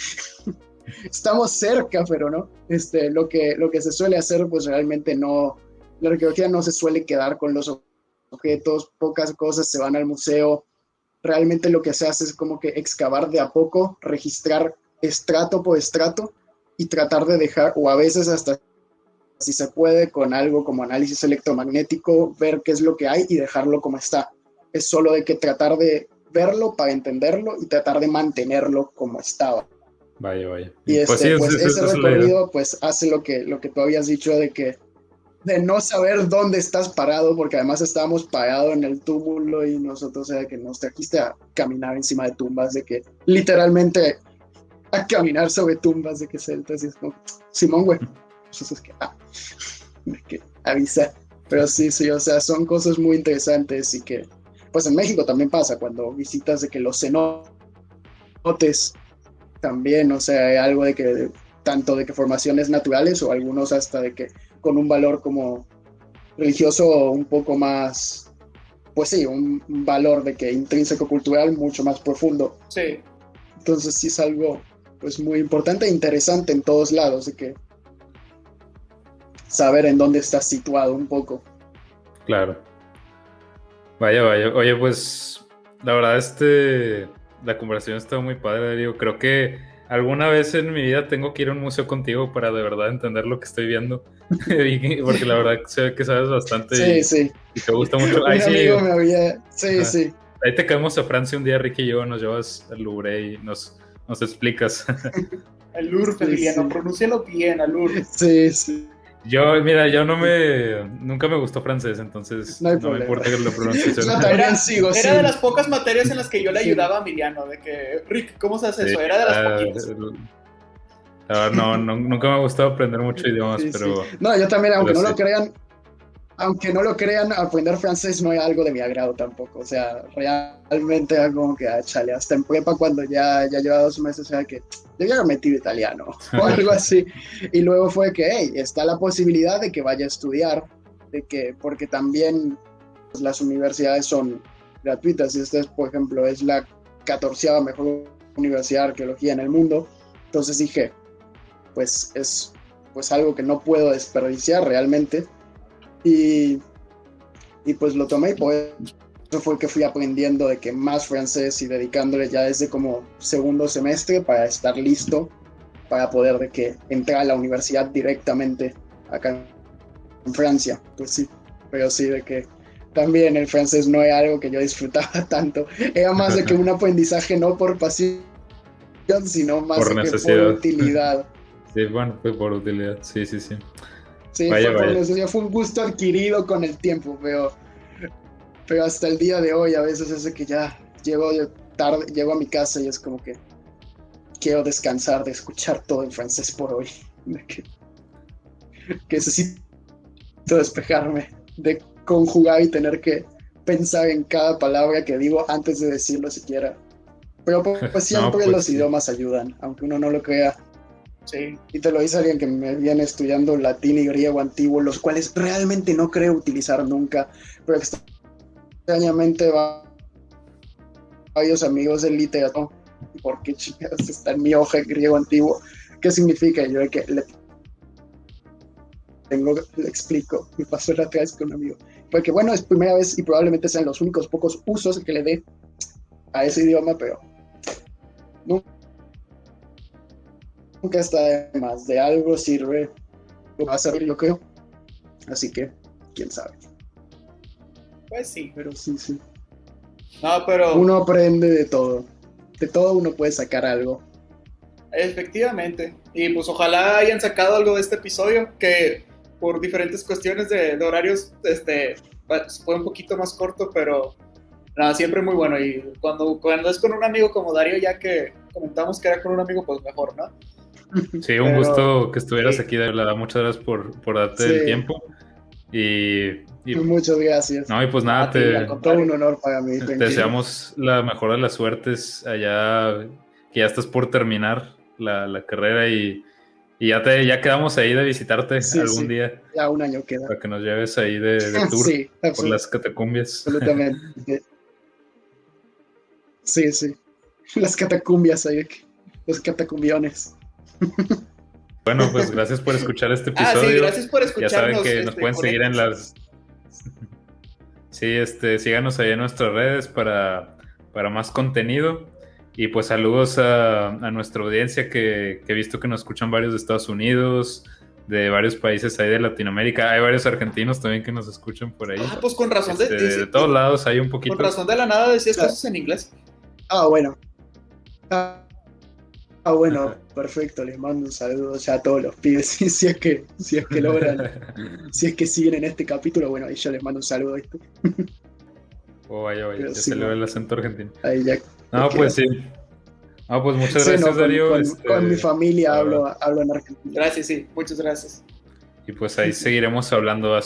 Estamos cerca, pero no. Lo que se suele hacer, pues realmente no. La arqueología no se suele quedar con los objetos, pocas cosas se van al museo. Realmente lo que se hace es como que excavar de a poco, registrar estrato por estrato y tratar de dejar, o a veces hasta si se puede, con algo como análisis electromagnético, ver qué es lo que hay y dejarlo como está. Es solo de que tratar de verlo para entenderlo y tratar de mantenerlo como estaba. Vaya. Y pues ese recorrido pues hace lo que tú habías dicho de no saber dónde estás parado, porque además estábamos parados en el túmulo y nosotros, o sea, que nos trajiste a caminar encima de tumbas, de que literalmente a caminar sobre tumbas de que celtas, y es como, Simón, güey, pues es que avisa. Pero sí, o sea, son cosas muy interesantes, y que pues en México también pasa cuando visitas de que los cenotes también, o sea, hay algo de que tanto de que formaciones naturales, o algunos hasta de que con un valor como religioso un poco más, pues sí, un valor de que intrínseco cultural mucho más profundo. Sí. Entonces sí es algo pues muy importante e interesante en todos lados, de que saber en dónde estás situado un poco. Claro. Vaya. Oye, pues la verdad la conversación está muy padre, Darío. Creo que alguna vez en mi vida tengo que ir a un museo contigo para de verdad entender lo que estoy viendo. Porque la verdad sé que sabes bastante. Sí. Y te gusta mucho. Un amigo me había... Sí. Ahí te caemos a Francia un día, Ricky y yo, nos llevas al Louvre y nos explicas. El Louvre, Emiliano, pronúncialo bien, al Louvre. Sí. Yo nunca me gustó francés, entonces no me importa que lo pronuncie. Era de las pocas materias en las que yo le ayudaba a Emiliano, de que, Rick, ¿cómo se hace eso? Era de las poquitas. No, nunca me ha gustado aprender muchos idiomas, pero... No, yo también, aunque no lo crean, aprender francés no es algo de mi agrado tampoco. O sea, realmente era como que, chale, hasta en prepa cuando ya llevaba 2 meses, o sea, que debía haber metido italiano o algo así. Y luego fue que, hey, está la posibilidad de que vaya a estudiar, porque también pues, las universidades son gratuitas. Y esta, por ejemplo, es la 14ª mejor universidad de arqueología en el mundo. Entonces dije, pues es pues algo que no puedo desperdiciar realmente. Y pues lo tomé, y por eso fue que fui aprendiendo de que más francés y dedicándole ya desde como segundo semestre para estar listo para poder de que entrar a la universidad directamente acá en Francia. Pues sí, pero sí de que también el francés no era algo que yo disfrutaba tanto. Era más de que un aprendizaje no por pasión, sino más por de que necesidad. por utilidad. Sí, bueno, fue por utilidad, sí. Sí, vaya. Fue un gusto adquirido con el tiempo, pero hasta el día de hoy a veces es de que ya llego a mi casa y es como que quiero descansar de escuchar todo en francés por hoy. Que necesito despejarme de conjugar y tener que pensar en cada palabra que digo antes de decirlo siquiera. Pero pues siempre los idiomas ayudan, aunque uno no lo crea. Sí. Y te lo dice alguien que me viene estudiando latín y griego antiguo, los cuales realmente no creo utilizar nunca, pero extrañamente varios amigos del literatura, ¿por qué chicas está en mi hoja en griego antiguo? ¿Qué significa? Y yo de que le explico, me pasó la otra vez con un amigo, porque bueno, es primera vez y probablemente sean los únicos pocos usos que le dé a ese idioma, pero nunca está de más, de algo sirve, lo va a servir, yo creo. Así que, quién sabe. Pues sí. Pero sí. No, pero... Uno aprende de todo uno puede sacar algo. Efectivamente. Y pues ojalá hayan sacado algo de este episodio, que por diferentes cuestiones de horarios, fue un poquito más corto, pero nada, siempre muy bueno. Y cuando es con un amigo como Darío, ya que comentamos que era con un amigo, pues mejor, ¿no? Sí, un gusto que estuvieras aquí, de verdad. Muchas gracias por darte el tiempo. Y muchas gracias. No, y pues nada, todo un honor para mí. Te deseamos la mejor de las suertes allá, que ya estás por terminar la carrera y ya quedamos ahí de visitarte algún día. Ya un año queda. Para que nos lleves ahí de tour por las catacumbias. Absolutamente. Sí. Las catacumbias ahí, los catacumbiones. Bueno, pues gracias por escuchar este episodio. Sí, gracias por escucharnos. Ya saben que nos pueden seguir en las... Sí, síganos ahí en nuestras redes para más contenido. Y pues saludos a nuestra audiencia que he visto que nos escuchan varios de Estados Unidos, de varios países ahí de Latinoamérica. Hay varios argentinos también que nos escuchan por ahí. Pues con razón. De todos lados hay un poquito. Con razón de la nada decías cosas en inglés. Bueno. Bueno, perfecto, les mando un saludo ya a todos los pibes, si es que logran, si es que siguen en este capítulo, bueno, ahí yo les mando un saludo. Vaya, ya se le ve el acento argentino. Ahí ya. No, pues sí. No, pues muchas gracias, Darío. Con mi familia hablo en argentino. Gracias, sí, muchas gracias. Y pues ahí seguiremos hablando,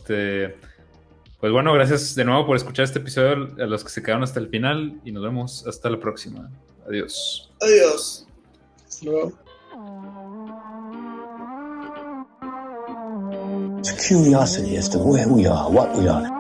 pues bueno, gracias de nuevo por escuchar este episodio, a los que se quedaron hasta el final, y nos vemos hasta la próxima. Adiós. Adiós. It's a curiosity as to where we are, what we are.